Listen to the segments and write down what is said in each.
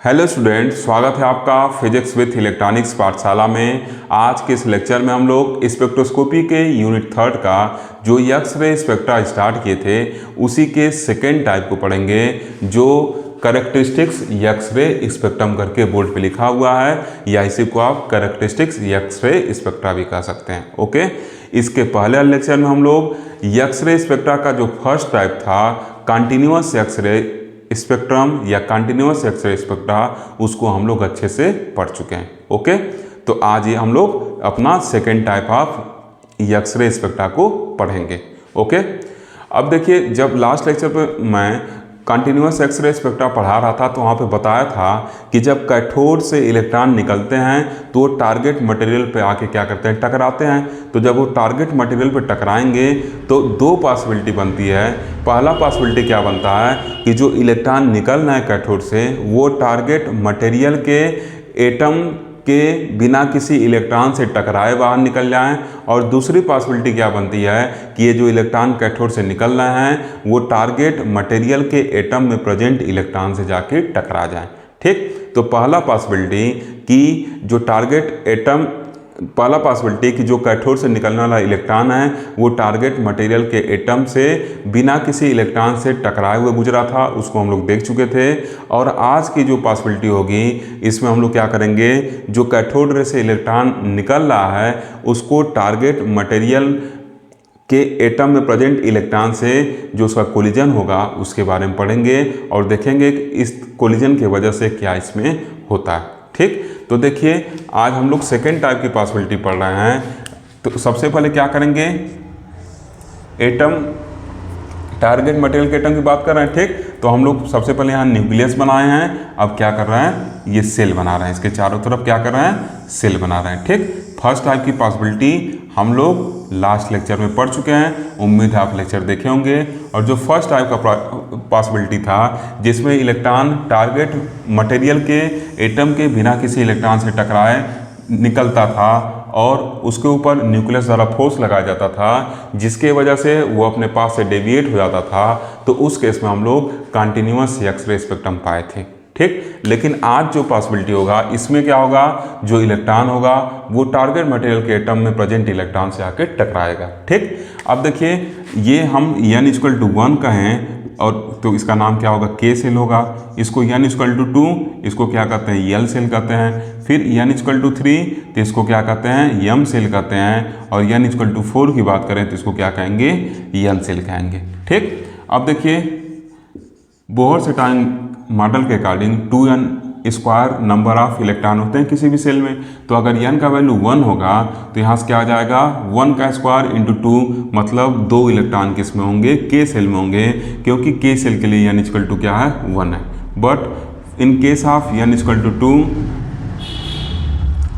Hello student, स्वागत है आपका फिजिक्स विथ इलेक्ट्रॉनिक्स पाठशाला में। आज के इस लेक्चर में हम लोग स्पेक्ट्रोस्कोपी के यूनिट 3 का जो एक्स-रे स्पेक्ट्रा स्टार्ट किए थे उसी के सेकेंड टाइप को पढ़ेंगे, जो कैरेक्टरिस्टिक्स एक्स-रे स्पेक्ट्रम करके बोर्ड पे लिखा हुआ है, या इसी को आप कैरेक्टरिस्टिक्स एक्स-रे स्पेक्ट्रा भी कह सकते हैं। ओके, इसके पहले लेक्चर में हम लोग एक्स-रे स्पेक्ट्रा का जो फर्स्ट टाइप था कंटिन्यूअस एक्स-रे स्पेक्ट्रम या कंटिन्यूअस एक्स-रे स्पेक्ट्रा, उसको हम लोग अच्छे से पढ़ चुके हैं। ओके, तो आज ये हम लोग अपना second type of X-ray spectra को पढ़ेंगे। ओके, अब देखिए, जब लास्ट लेक्चर पे मैं कंटिन्यूअस एक्स-रे स्पेक्ट्रा पढ़ा रहा था तो वहाँ पे बताया था कि जब कैथोड से इलेक्ट्रॉन निकलते हैं तो टारगेट मटेरियल पे आके क्या करते हैं, टकराते हैं। तो जब वो टारगेट मटेरियल पे टकराएंगे तो दो पॉसिबिलिटी बनती है। पहला पॉसिबिलिटी क्या बनता है कि जो इलेक्ट्रॉन निकल रहे हैं कैथोड से वो टारगेट मटेरियल के एटम के बिना किसी इलेक्ट्रॉन से टकराए बाहर निकल जाएं, और दूसरी पॉसिबिलिटी क्या बनती है कि ये जो इलेक्ट्रॉन कैथोड से निकल रहे हैं वो टारगेट मटेरियल के एटम में प्रेजेंट इलेक्ट्रॉन से जाके टकरा जाएं। ठीक, तो पहला पॉसिबिलिटी कि जो टारगेट एटम पहला पॉसिबिलिटी कि जो कैथोड से निकलने वाला इलेक्ट्रॉन है वो टारगेट मटेरियल के एटम से बिना किसी इलेक्ट्रॉन से टकराए हुए गुजरा था, उसको हम लोग देख चुके थे। और आज की जो पॉसिबिलिटी होगी इसमें हम लोग क्या करेंगे, जो कैथोड रे से इलेक्ट्रॉन निकल रहा है उसको टारगेट मटेरियल के एटम में प्रेजेंट इलेक्ट्रॉन से जो उसका कोलिजन होगा उसके बारे में पढ़ेंगे और देखेंगे कि इस कोलिजन की वजह से क्या इसमें होता है। ठीक, तो देखिए, आज हम लोग सेकेंड टाइप की पॉसिबिलिटी पढ़ रहे हैं। तो सबसे पहले क्या करेंगे, एटम टारगेट मटेरियल के एटम की बात कर रहे हैं। ठीक, तो हम लोग सबसे पहले यहाँ न्यूक्लियस बनाए हैं। अब क्या कर रहे हैं, ये सेल बना रहे हैं, इसके चारों तरफ क्या कर रहे हैं, सेल बना रहे हैं। ठीक, फर्स्ट टाइप की पॉसिबिलिटी हम लोग लास्ट लेक्चर में पढ़ चुके हैं, उम्मीद है आप लेक्चर देखे होंगे। और जो फर्स्ट टाइप का पॉसिबिलिटी था जिसमें इलेक्ट्रॉन टारगेट मटेरियल के एटम के बिना किसी इलेक्ट्रॉन से टकराए निकलता था और उसके ऊपर न्यूक्लियस द्वारा फोर्स लगाया जाता था जिसके वजह से वो अपने पास से डेविएट हो जाता था, तो उस केस में हम लोग कंटिन्यूअस एक्स-रे स्पेक्ट्रम पाए थे। ठीक, लेकिन आज जो पॉसिबिलिटी होगा इसमें क्या होगा, जो इलेक्ट्रॉन होगा वो टारगेट मटेरियल के एटम में प्रेजेंट इलेक्ट्रॉन से आके टकराएगा। ठीक, अब देखिए, ये हम n=1 कहें और तो इसका नाम क्या होगा, k सेल होगा। इसको n=2 इसको क्या कहते हैं, l सेल कहते हैं। फिर n=3 तो इसको क्या कहते हैं, m सेल कहते हैं। और n=4 की बात करें तो इसको क्या कहेंगे, n सेल कहेंगे। ठीक, अब देखिए, बोहर-सेटाइन मॉडल के according 2n² number of electron होते हैं किसी भी सेल में। तो अगर n का वैल्यू 1 होगा तो यहाँ से क्या आ जाएगा, 1 का स्क्वायर इंटू 2, मतलब 2 इलेक्ट्रॉन किस में होंगे, k सेल में होंगे, क्योंकि k सेल के लिए n= क्या है, 1 है। But in case of n=2,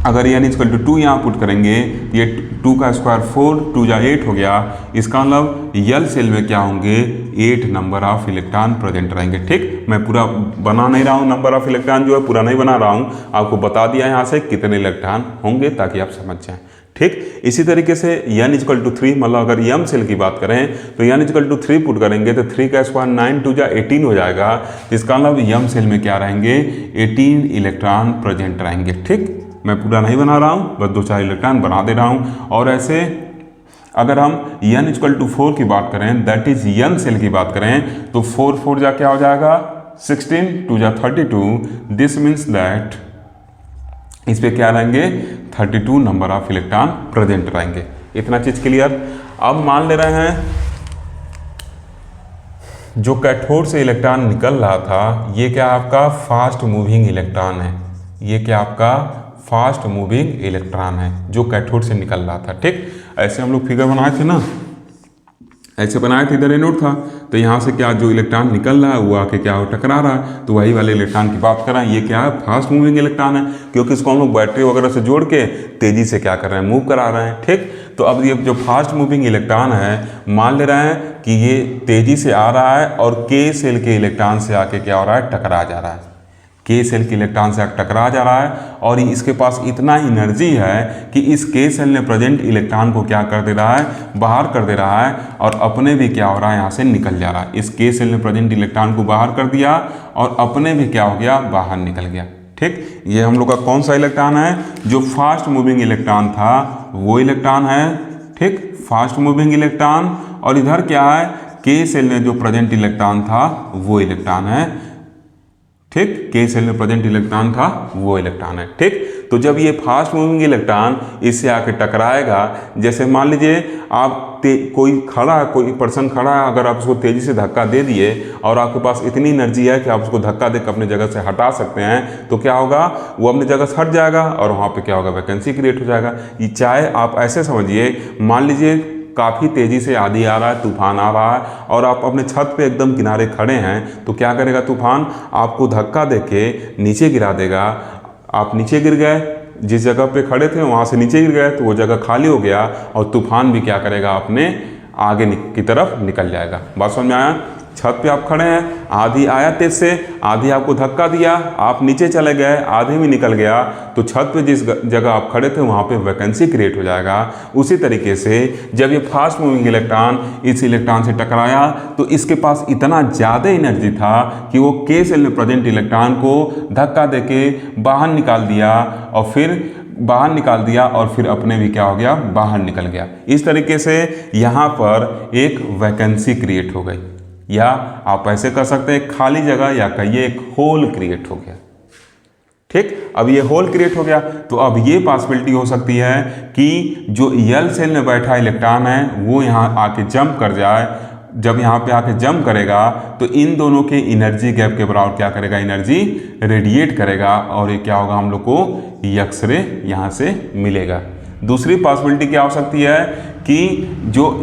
अगर n=2 यहाँ पुट करेंगे तो ये 2 का स्क्वायर 4, 2 जा 8 हो गया। इसका मतलब यल सेल में क्या होंगे, 8 नंबर ऑफ इलेक्ट्रॉन प्रेजेंट रहेंगे। ठीक, मैं पूरा बना नहीं रहा हूँ, नंबर ऑफ इलेक्ट्रॉन जो है पूरा नहीं बना रहा हूँ, आपको बता दिया यहाँ से कितने इलेक्ट्रॉन होंगे ताकि आप समझ जाएं। ठीक, इसी तरीके से n=3, मतलब अगर m सेल की बात करें तो n=3 पुट करेंगे तो 3 का स्क्वायर 9, 2 जा 18 हो जाएगा। इसका मतलब m सेल में क्या रहेंगे, 18 इलेक्ट्रॉन प्रेजेंट रहेंगे। ठीक, मैं पूरा नहीं बना रहा हूँ, बस 2-4 इलेक्ट्रॉन बना दे रहा हूँ। और ऐसे अगर हम n=4 की बात करें, दैट इज n सेल की बात करें, तो 4 जा क्या हो जाएगा, 16, 2 जा 32। दिस मीन्स दैट इस पे क्या रहेंगे, 32 नंबर ऑफ इलेक्ट्रॉन प्रेजेंट रहेंगे। इतना चीज क्लियर। अब मान ले रहे हैं जो कैथोड से इलेक्ट्रॉन निकल रहा था ये क्या आपका फास्ट मूविंग इलेक्ट्रॉन है, ये क्या आपका फास्ट मूविंग इलेक्ट्रॉन है जो कैथोड से निकल रहा था। ठीक, ऐसे हम लोग फिगर बनाए थे ना, ऐसे बनाए थे, इधर एनोड था, तो यहाँ से क्या जो इलेक्ट्रॉन निकल रहा है वो आके क्या हो, टकरा रहा है। तो वही वाले इलेक्ट्रॉन की बात कर रहे हैं, ये क्या है, फास्ट मूविंग इलेक्ट्रॉन है, क्योंकि इसको हम लोग बैटरी वगैरह से जोड़ के तेजी से क्या कर रहे हैं, मूव करा रहे हैं। ठीक, तो अब ये जो फास्ट मूविंग इलेक्ट्रॉन है, मान ले रहे हैं कि ये तेजी से आ रहा है और k सेल के इलेक्ट्रॉन से आके क्या हो रहा है, टकरा जा रहा है। के सेल के इलेक्ट्रॉन से टकरा जा रहा है और इसके पास इतना एनर्जी है कि इस के सेल में प्रेजेंट इलेक्ट्रॉन को क्या कर दे रहा है, बाहर कर दे रहा है और अपने भी क्या हो रहा है, यहाँ से निकल जा रहा है। इस के सेल ने प्रेजेंट इलेक्ट्रॉन को बाहर कर दिया और अपने भी क्या हो गया, बाहर निकल गया। ठीक, ये हम लोग का कौन सा इलेक्ट्रॉन है, जो फास्ट मूविंग इलेक्ट्रॉन था वो इलेक्ट्रॉन है। ठीक, फास्ट मूविंग इलेक्ट्रॉन। और इधर क्या है, के सेल में जो प्रेजेंट इलेक्ट्रॉन था वो इलेक्ट्रॉन है। ठीक, के सेल में प्रेजेंट इलेक्ट्रॉन था वो इलेक्ट्रॉन है। ठीक, तो जब ये फास्ट मूविंग इलेक्ट्रॉन इससे आके टकराएगा, जैसे मान लीजिए आप कोई खड़ा है, कोई पर्सन खड़ा है, अगर आप उसको तेजी से धक्का दे दिए और आपके पास इतनी एनर्जी है कि आप उसको धक्का देकर अपनी जगह से हटा सकते हैं, तो क्या होगा, वो अपनी जगह से हट जाएगा और वहाँ पे क्या होगा, वैकेंसी क्रिएट हो जाएगा। ये चाहे आप ऐसे समझिए, मान लीजिए काफ़ी तेज़ी से आंधी आ रहा है, तूफान आ रहा है और आप अपने छत पे एकदम किनारे खड़े हैं, तो क्या करेगा तूफान, आपको धक्का देके नीचे गिरा देगा। आप नीचे गिर गए, जिस जगह पे खड़े थे वहाँ से नीचे गिर गए तो वो जगह खाली हो गया और तूफान भी क्या करेगा, अपने आगे की तरफ निकल जाएगा। बात समझ में आया। छत पे आप खड़े हैं, आंधी आया तेज से, आंधी आपको धक्का दिया, आप नीचे चले गए, आंधी भी निकल गया, तो छत पे जिस जगह आप खड़े थे वहाँ पे वैकेंसी क्रिएट हो जाएगा। उसी तरीके से जब ये फास्ट मूविंग इलेक्ट्रॉन इस इलेक्ट्रॉन से टकराया तो इसके पास इतना ज़्यादा एनर्जी था कि वो के सेल में प्रेजेंट इलेक्ट्रॉन को धक्का देके बाहर निकाल दिया और फिर अपने भी क्या हो गया, बाहर निकल गया। इस तरीके से यहाँ पर एक वैकेंसी क्रिएट हो गई, या आप ऐसे कर सकते हैं खाली जगह, या कहिए एक होल क्रिएट हो गया। ठीक, अब ये होल क्रिएट हो गया तो अब ये पॉसिबिलिटी हो सकती है कि जो यल सेल में बैठा इलेक्ट्रॉन है वो यहाँ आके जंप कर जाए। जब यहाँ पे आके जंप करेगा तो इन दोनों के एनर्जी गैप के बराबर क्या करेगा, एनर्जी रेडिएट करेगा और ये क्या होगा, हम लोग को एक्सरे यहाँ से मिलेगा। दूसरी पॉसिबिलिटी क्या हो सकती है कि जो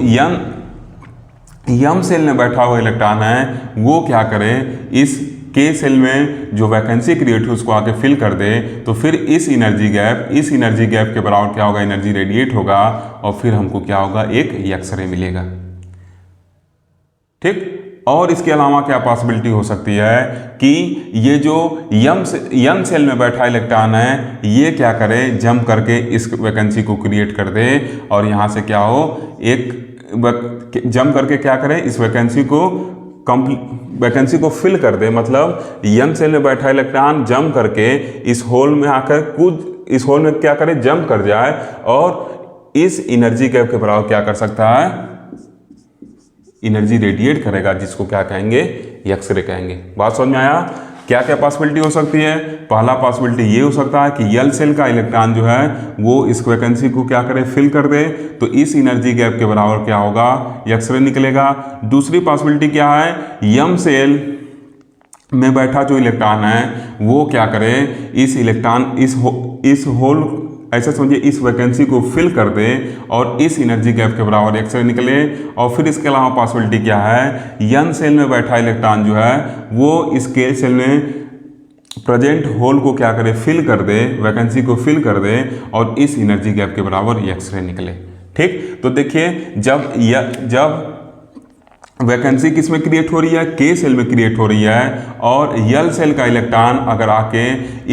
यम सेल में बैठा हुआ इलेक्ट्रॉन है वो क्या करे, इस के सेल में जो वैकेंसी क्रिएट हुई उसको आके फिल कर दे, तो फिर इस एनर्जी गैप के बराबर क्या होगा, एनर्जी रेडिएट होगा और फिर हमको क्या होगा, एक एक्सरे मिलेगा। ठीक, और इसके अलावा क्या पॉसिबिलिटी हो सकती है कि ये जो यम सेल में बैठा इलेक्ट्रॉन है ये क्या करे, जंप करके इस वैकेंसी को क्रिएट कर दे और यहाँ से क्या हो, एक जंप करके क्या करे, इस वैकेंसी को फिल कर दे। मतलब यम सेल में बैठा इलेक्ट्रॉन जंप करके इस होल में आकर इस होल में क्या करे, जंप कर जाए और इस एनर्जी गैप के बराबर क्या कर सकता है, एनर्जी रेडिएट करेगा, जिसको क्या कहेंगे, एक्सरे कहेंगे। बात समझ में आया। क्या क्या पॉसिबिलिटी हो सकती है। पहला पॉसिबिलिटी ये हो सकता है कि यल सेल का इलेक्ट्रॉन जो है वो इस वैकेंसी को क्या करे, फिल कर दे, तो इस एनर्जी गैप के बराबर क्या होगा, एक्सरे निकलेगा। दूसरी पॉसिबिलिटी क्या है, यम सेल में बैठा जो इलेक्ट्रॉन है वो क्या करे, इस इलेक्ट्रॉन इस होल ऐसे समझिए इस वैकेंसी को फिल कर दे और इस एनर्जी गैप के बराबर एक्सरे निकले। और फिर इसके अलावा पॉसिबिलिटी क्या है, यन सेल में बैठा इलेक्ट्रॉन जो है वो इस के सेल में प्रेजेंट होल को क्या करे, फिल कर दे, वैकेंसी को फिल कर दे और इस एनर्जी गैप के बराबर एक्सरे निकले। ठीक, तो देखिए जब वैकेंसी किस में क्रिएट हो रही है, के सेल में क्रिएट हो रही है और यल सेल का इलेक्ट्रॉन अगर आके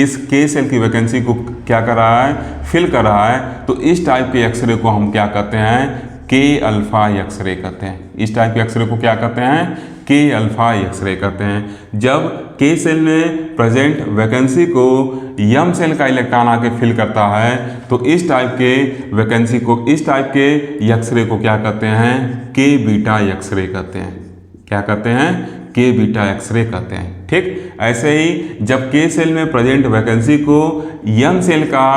इस के सेल की वैकेंसी को क्या कर रहा है, फिल कर रहा है, तो इस टाइप के एक्सरे को हम क्या कहते हैं, के अल्फा एक्सरे कहते हैं। इस टाइप के एक्सरे को क्या कहते हैं, के अल्फा एक्सरे कहते हैं। जब के सेल में प्रेजेंट वैकेंसी को यम सेल का इलेक्ट्रॉन आके फिल करता है तो इस टाइप के वैकेंसी को, इस टाइप के एक्सरे को क्या कहते हैं, के बीटा एक्सरे कहते हैं। क्या कहते हैं, के बीटा एक्सरे कहते हैं। ठीक, ऐसे ही जब के सेल में प्रेजेंट वैकेंसी को यम सेल का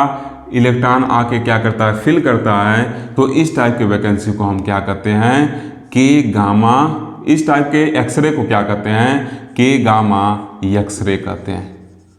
इलेक्ट्रॉन आके क्या करता है, फिल करता है, तो इस टाइप के वैकेंसी को हम क्या कहते हैं, के गामा, इस टाइप के एक्सरे को क्या कहते हैं, के गामा एक्सरे कहते हैं।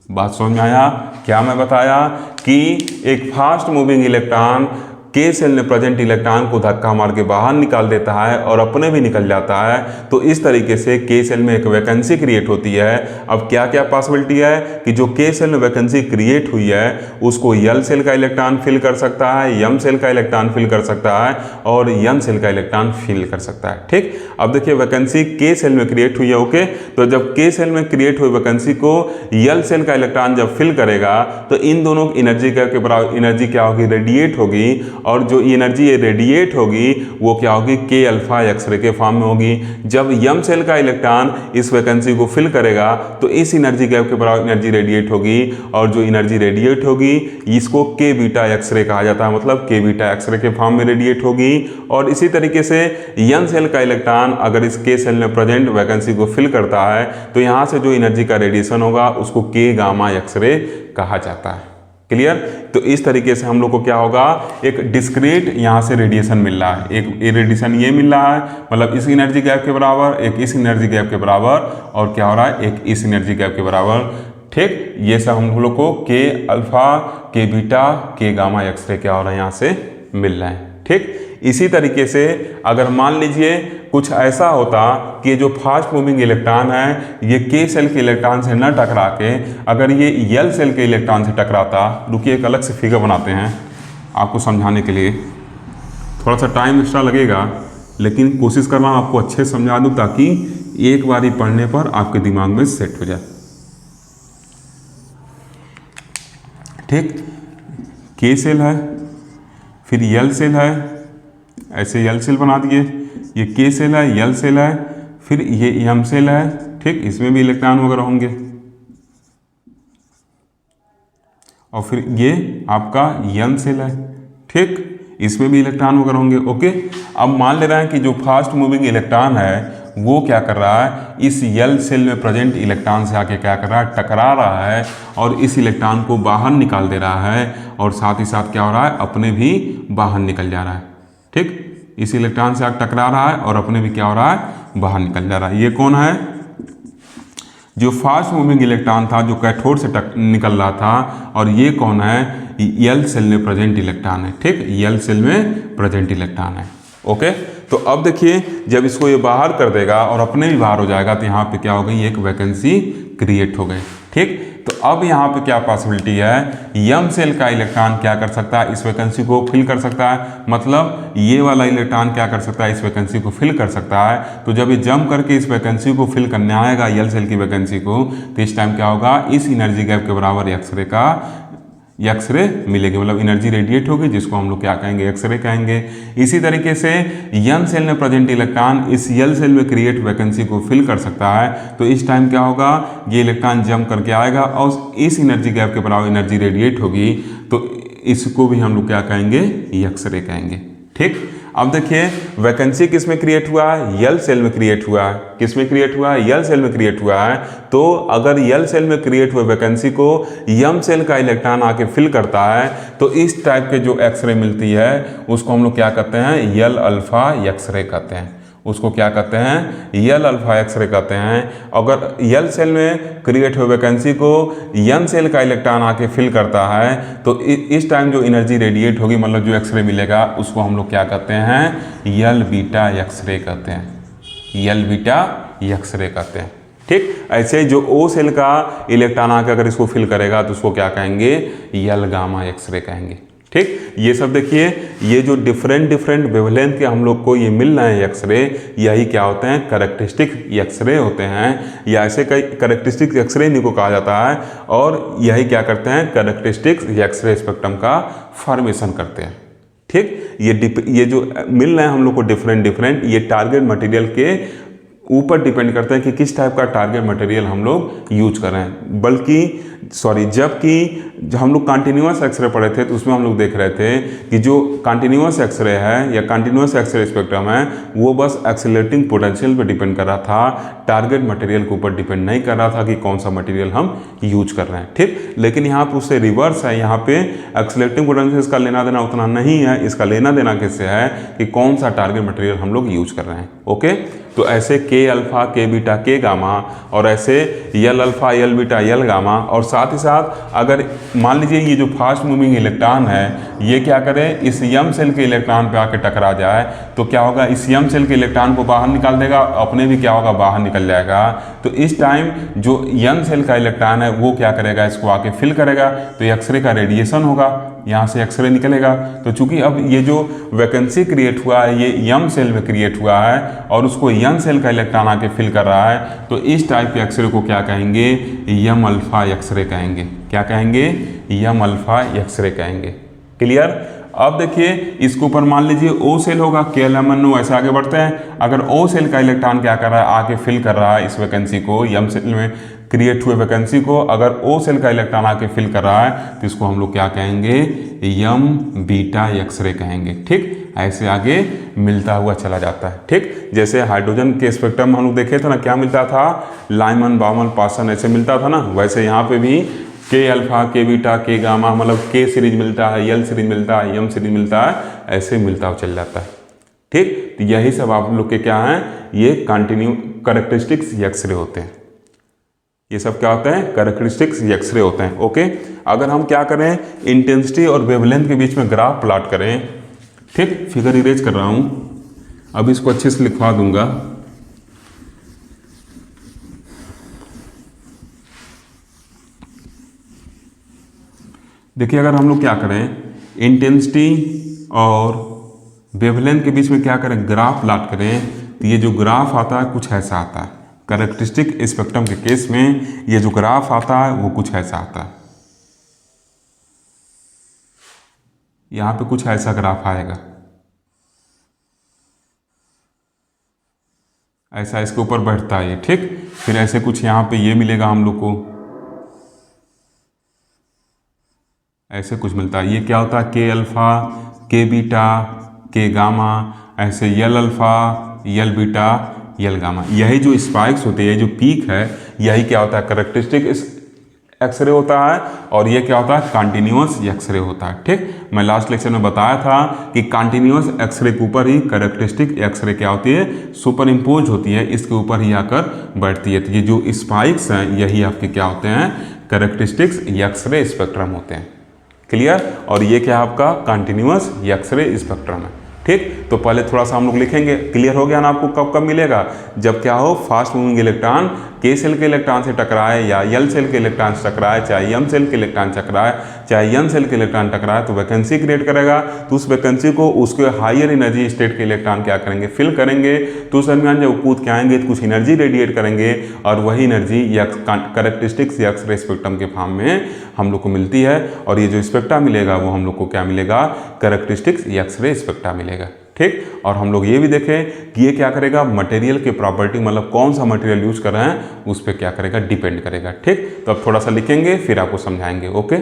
बात समझ में आया। क्या मैं बताया कि एक फास्ट मूविंग इलेक्ट्रॉन के सेल में प्रेजेंट इलेक्ट्रॉन को धक्का मार के बाहर निकाल देता है और अपने भी निकल जाता है। तो इस तरीके से के सेल में एक वैकेंसी क्रिएट होती है। अब क्या क्या पॉसिबिलिटी है कि जो के सेल में वैकेंसी क्रिएट हुई है उसको यल सेल का इलेक्ट्रॉन फिल कर सकता है, यम सेल का इलेक्ट्रॉन फिल कर सकता है और यन सेल का इलेक्ट्रॉन फिल कर सकता है। ठीक, अब देखिए वैकेंसी के सेल में क्रिएट हुई है। ओके, तो जब के सेल में क्रिएट हुई वैकेंसी को यल सेल का इलेक्ट्रॉन जब फिल करेगा तो इन दोनों एनर्जी के बराबर एनर्जी क्या होगी, रेडिएट होगी। और जो एनर्जी रेडिएट होगी वो क्या होगी, के अल्फा एक्सरे के फॉर्म में होगी। जब यम सेल का इलेक्ट्रॉन इस वैकेंसी को फिल करेगा तो इस एनर्जी गैप के बराबर एनर्जी रेडिएट होगी और जो एनर्जी रेडिएट होगी इसको के बीटा एक्सरे कहा जाता है, मतलब के बीटा एक्सरे के फॉर्म में रेडिएट होगी। और इसी तरीके से यन सेल का इलेक्ट्रॉन अगर इस के सेल में प्रेजेंट वैकेंसी को फिल करता है तो यहाँ से जो एनर्जी का रेडिएशन होगा उसको के गामा एक्सरे कहा जाता है। क्लियर? तो इस तरीके से हम लोग को क्या होगा, एक डिस्क्रीट यहाँ से रेडिएशन मिल रहा है, एक रेडिएशन ये मिल रहा है मतलब इस एनर्जी गैप के बराबर, एक इस एनर्जी गैप के बराबर और क्या हो रहा है, एक इस एनर्जी गैप के बराबर। ठीक, ये सब हम लोग को के अल्फा, के बीटा, के गामा एक्सरे क्या हो रहा है यहाँ से मिल रहा है। ठीक, इसी तरीके से अगर मान लीजिए कुछ ऐसा होता कि जो फास्ट मूविंग इलेक्ट्रॉन है ये के सेल के इलेक्ट्रॉन से न टकरा के अगर ये यल सेल के इलेक्ट्रॉन से टकराता, रुकिए एक अलग से फिगर बनाते हैं आपको समझाने के लिए, थोड़ा सा टाइम एक्स्ट्रा लगेगा लेकिन कोशिश कर रहा हूँ आपको अच्छे से समझा दूँ ताकि एक बार ही पढ़ने पर आपके दिमाग में सेट हो जाए। ठीक, के सेल है, फिर यल सेल है, ऐसे यल सेल बना दिए, ये के सेल है, यल सेल है, फिर ये यम सेल है। ठीक, इसमें भी इलेक्ट्रॉन वगैरह होंगे और फिर ये आपका यन सेल है। ठीक, इसमें भी इलेक्ट्रॉन वगैरह होंगे। ओके, अब मान ले रहे हैं कि जो फास्ट मूविंग इलेक्ट्रॉन है वो क्या कर रहा है, इस यल सेल में प्रेजेंट इलेक्ट्रॉन से आके क्या कर रहा है, टकरा रहा है और इस इलेक्ट्रॉन को बाहर निकाल दे रहा है और साथ ही साथ क्या हो रहा है, अपने भी बाहर निकल जा रहा है। ठीक, इस इलेक्ट्रॉन से आके टकरा रहा है और अपने भी क्या हो रहा है, बाहर निकल जा रहा है। ये कौन है, जो फास्ट मूविंग इलेक्ट्रॉन था जो कैथोड से निकल रहा था, और ये कौन है, यल सेल में प्रेजेंट इलेक्ट्रॉन है। ठीक, यल सेल में प्रेजेंट इलेक्ट्रॉन है। ओके, तो अब देखिए जब इसको ये बाहर कर देगा और अपने भी बाहर हो जाएगा तो यहाँ पे क्या हो गई, एक वैकेंसी क्रिएट हो गई। ठीक, तो अब यहाँ पे क्या पॉसिबिलिटी है, यम सेल का इलेक्ट्रॉन क्या कर सकता है, इस वैकेंसी को फिल कर सकता है, मतलब ये वाला इलेक्ट्रॉन क्या कर सकता है, इस वैकेंसी को फिल कर सकता है। तो जब ये जंप करके इस वैकेंसी को फिल करने आएगा यल सेल की वैकेंसी को, तो इस टाइम क्या होगा, इस एनर्जी गैप के बराबर एक्सरे का एक्सरे मिलेगी, मतलब एनर्जी रेडिएट होगी जिसको हम लोग क्या कहेंगे, एक्सरे कहेंगे। इसी तरीके से यन सेल में प्रेजेंट इलेक्ट्रॉन इस यल सेल में क्रिएट वैकेंसी को फिल कर सकता है। तो इस टाइम क्या होगा, ये इलेक्ट्रॉन जंप करके आएगा और इस एनर्जी गैप के बराबर एनर्जी रेडिएट होगी, तो इसको भी हम लोग क्या कहेंगे, एक्सरे कहेंगे। ठीक, अब देखिए वैकेंसी किस में क्रिएट हुआ है, यल सेल में क्रिएट हुआ है। किस में क्रिएट हुआ है, यल सेल में क्रिएट हुआ है। तो अगर यल सेल में क्रिएट हुए वैकेंसी को यम सेल का इलेक्ट्रॉन आके फिल करता है तो इस टाइप के जो एक्सरे मिलती है उसको हम लोग क्या कहते हैं, यल अल्फा एक्सरे कहते हैं। उसको क्या कहते हैं, यल अल्फा एक्सरे कहते हैं। अगर यल सेल में क्रिएट हुए वैकेंसी को यन सेल का इलेक्ट्रॉन आके फिल करता है तो इस टाइम जो एनर्जी रेडिएट होगी, मतलब जो एक्सरे मिलेगा उसको हम लोग क्या कहते हैं, यल बीटा एक्सरे कहते हैं, यल बीटा एक्सरे कहते हैं। ठीक, ऐसे जो ओ सेल का इलेक्ट्रॉन आकर अगर इसको फिल करेगा तो उसको क्या कहेंगे, यल गामा एक्सरे कहेंगे। ठीक, ये सब देखिए, ये जो डिफरेंट वेवलेंथ के हम लोग को ये मिल रहे हैं एक्सरे, यही क्या होते हैं, कैरेक्टरिस्टिक एक्सरे होते हैं, या ऐसे कई कैरेक्टरिस्टिक एक्सरे इन्हीं को कहा जाता है। और यही क्या करते हैं, कैरेक्टरिस्टिक एक्सरे स्पेक्ट्रम का फॉर्मेशन करते हैं। ठीक, ये जो मिल रहे हैं हम लोग को डिफरेंट ये टारगेट मटेरियल के ऊपर डिपेंड करते हैं कि किस टाइप का टारगेट मटेरियल हम लोग यूज कर रहे हैं। बल्कि जबकि हम लोग कंटिन्यूअस एक्सरे पढ़े थे तो उसमें हम लोग देख रहे थे कि जो कंटिन्यूअस एक्सरे है या कंटिन्यूअस एक्सरे स्पेक्ट्रम है वो बस एक्सेलरेटिंग पोटेंशियल पे डिपेंड कर रहा था, टारगेट मटेरियल के ऊपर डिपेंड नहीं कर रहा था कि कौन सा मटेरियल हम यूज कर रहे हैं। ठीक, लेकिन यहाँ पर उससे रिवर्स है, यहाँ पे एक्सेलरेटिंग पोटेंशियल इसका लेना देना उतना नहीं है, इसका लेना देना किससे है कि कौन सा टारगेट मटेरियल हम लोग यूज कर रहे हैं। ओके, तो ऐसे के अल्फा के बीटा के गामा और ऐसे यल अल्फा यल बीटा यल गामा। और साथ ही साथ अगर मान लीजिए ये जो फास्ट मूविंग इलेक्ट्रॉन है ये क्या करे इस यम सेल के इलेक्ट्रॉन पे आके टकरा जाए तो क्या होगा, इस यम सेल के इलेक्ट्रॉन को बाहर निकाल देगा, अपने भी क्या होगा बाहर निकल जाएगा। तो इस टाइम जो यम सेल का इलेक्ट्रॉन है वो क्या करेगा, इसको आके फिल करेगा, तो एक्सरे का रेडिएशन होगा, यहाँ से एक्सरे निकलेगा। तो चूंकि अब ये जो वैकेंसी क्रिएट हुआ है ये यम सेल में क्रिएट हुआ है और उसको यम सेल का इलेक्ट्रॉन आके फिल कर रहा है, तो इस टाइप के एक्सरे को क्या कहेंगे, यम अल्फा एक्सरे कहेंगे। क्या कहेंगे, यम अल्फा एक्सरे कहेंगे। क्लियर। अब देखिए इसके ऊपर मान लीजिए ओ सेल होगा, KLMNO, ऐसे आगे बढ़ते हैं। अगर ओ सेल का इलेक्ट्रॉन क्या कर रहा है, आके फिल कर रहा है इस वैकेंसी को, यम सेल में क्रिएट हुए वैकेंसी को अगर ओ सेल का इलेक्ट्रॉन आके फिल कर रहा है तो इसको हम लोग क्या कहेंगे, यम बीटा एक्सरे कहेंगे। ठीक, ऐसे आगे मिलता हुआ चला जाता है। ठीक, जैसे हाइड्रोजन के स्पेक्ट्रम हम लोग देखे थे ना, क्या मिलता था, लाइमन बाउमन पासन ऐसे मिलता था ना, वैसे यहाँ पे भी के अल्फा के बीटा के गामा मतलब के सीरीज मिलता है, यल सीरीज मिलता है, यम सीरीज मिलता है, ऐसे मिलता हुआ चल जाता है। ठीक, तो यही सब आप लोग के क्या हैं, ये कंटिन्यू कैरेक्टरिस्टिक्स एक्सरे होते हैं। ये सब क्या होते हैं, कैरेक्टरिस्टिक्स एक्सरे होते हैं। ओके, अगर हम क्या करें, इंटेंसिटी और वेवलेंथ के बीच में ग्राफ प्लॉट करें। ठीक, फिगर इरेज कर रहा हूं, अब इसको अच्छे से लिखवा दूंगा। देखिए अगर हम लोग क्या करें, इंटेंसिटी और वेवलेंथ के बीच में क्या करें, ग्राफ प्लॉट करें, तो ये जो ग्राफ आता है कुछ ऐसा आता है। कैरेक्टरिस्टिक स्पेक्ट्रम के केस में ये जो ग्राफ आता है वो कुछ ऐसा आता है। यहाँ पे कुछ ऐसा ग्राफ आएगा, ऐसा इसके ऊपर बढ़ता है ये। ठीक, फिर ऐसे कुछ यहाँ पे ये मिलेगा हम लोग को, ऐसे कुछ मिलता है। ये क्या होता है, के अल्फा के बीटा के गामा, ऐसे यल अल्फा यल बीटा यल गामा। यही जो स्पाइक्स होते हैं, जो पीक है, यही क्या होता है, कैरेक्टरिस्टिक एक्सरे होता है और ये क्या होता है, कंटिन्यूअस एक्सरे होता है। ठीक, मैं लास्ट लेक्चर में बताया था कि कंटिन्यूअस एक्सरे के ऊपर ही कैरेक्टरिस्टिक एक्सरे क्या होती है, सुपर इम्पोज होती है, इसके ऊपर ही आकर बैठती है। तो ये जो स्पाइक्स हैं यही आपके क्या होते हैं, कैरेक्टरिस्टिक्स एक्सरे स्पेक्ट्रम होते हैं। क्लियर। और ये क्या आपका कंटिन्यूअस एक्सरे स्पेक्ट्रम है। ठीक, तो पहले थोड़ा सा हम लोग लिखेंगे। क्लियर हो गया ना आपको, कब कब मिलेगा, जब क्या हो, फास्ट मूविंग इलेक्ट्रॉन के सेल के इलेक्ट्रॉन से टकराए या यल सेल के इलेक्ट्रॉन से टकराए, चाहे यम सेल के इलेक्ट्रॉन टकराए, चाहे यन सेल के इलेक्ट्रॉन टकराए, तो वैकेंसी क्रिएट करेगा। तो उस वैकेंसी को उसके हायर एनर्जी स्टेट के इलेक्ट्रॉन क्या करेंगे, फिल करेंगे। तो उस दरमियान जब कूद के आएंगे तो कुछ एनर्जी रेडिएट करेंगे और वही एनर्जी कैरेक्टरिस्टिक्स एक्सरे स्पेक्ट्रम के फॉर्म में हम लोग को मिलती है। और ये जो स्पेक्ट्रा मिलेगा वो हम लोग को क्या मिलेगा, कैरेक्टरिस्टिक्स एक्सरे स्पेक्ट्रा मिलेगा। ठीक, और हम लोग ये भी देखें कि ये क्या करेगा, मटेरियल के प्रॉपर्टी, मतलब कौन सा मटेरियल यूज कर रहे हैं उस पर क्या करेगा, डिपेंड करेगा। ठीक, तो अब थोड़ा सा लिखेंगे फिर आपको समझाएंगे। ओके,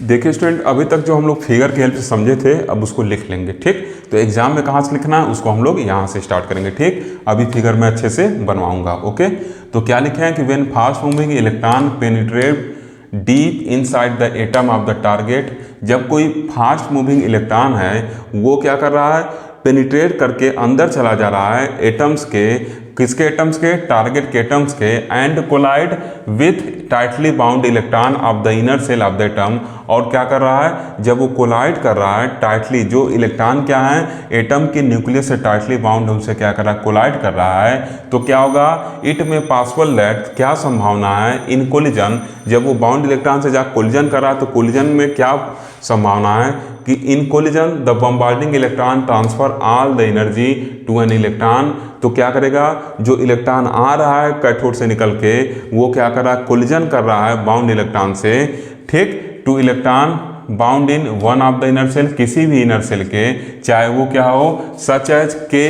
देखिए स्टूडेंट, अभी तक जो हम लोग फिगर की हेल्प से समझे थे अब उसको लिख लेंगे। ठीक, तो एग्जाम में कहाँ से लिखना है उसको हम लोग यहाँ से स्टार्ट करेंगे। ठीक, अभी फिगर में अच्छे से बनवाऊंगा। ओके, तो क्या लिखे हैं कि when fast moving electron penetrate deep inside the atom of the target, जब कोई फास्ट मूविंग इलेक्ट्रॉन है वो क्या कर रहा है, पेनिट्रेट करके अंदर चला जा रहा है एटम्स के, किसके एटम्स के, टारगेट के एटम्स के, and collide with tightly bound electron of the inner shell of the atom. और क्या कर रहा है, जब वो कोलाइड कर रहा है टाइटली, जो इलेक्ट्रॉन क्या है एटम के न्यूक्लियस से टाइटली बाउंड उनसे क्या कर रहा है, कोलाइड कर रहा है, तो क्या होगा, इट में पॉसिबल दैट, क्या संभावना है, इन कोलिजन, जब वो बाउंड इलेक्ट्रॉन से जाकर कोलिजन कर रहा है तो कोलिजन में क्या संभावना है कि in collision the bombarding electron transfer all the energy to an electron. तो क्या करेगा, जो इलेक्ट्रॉन आ रहा है कैथोड से निकल के वो क्या कर रहा है, कोलिजन कर रहा है बाउंड इलेक्ट्रॉन से। ठीक, two electron bound in one of the inner shell, किसी भी इनर सेल के, चाहे वो क्या हो, सच एज के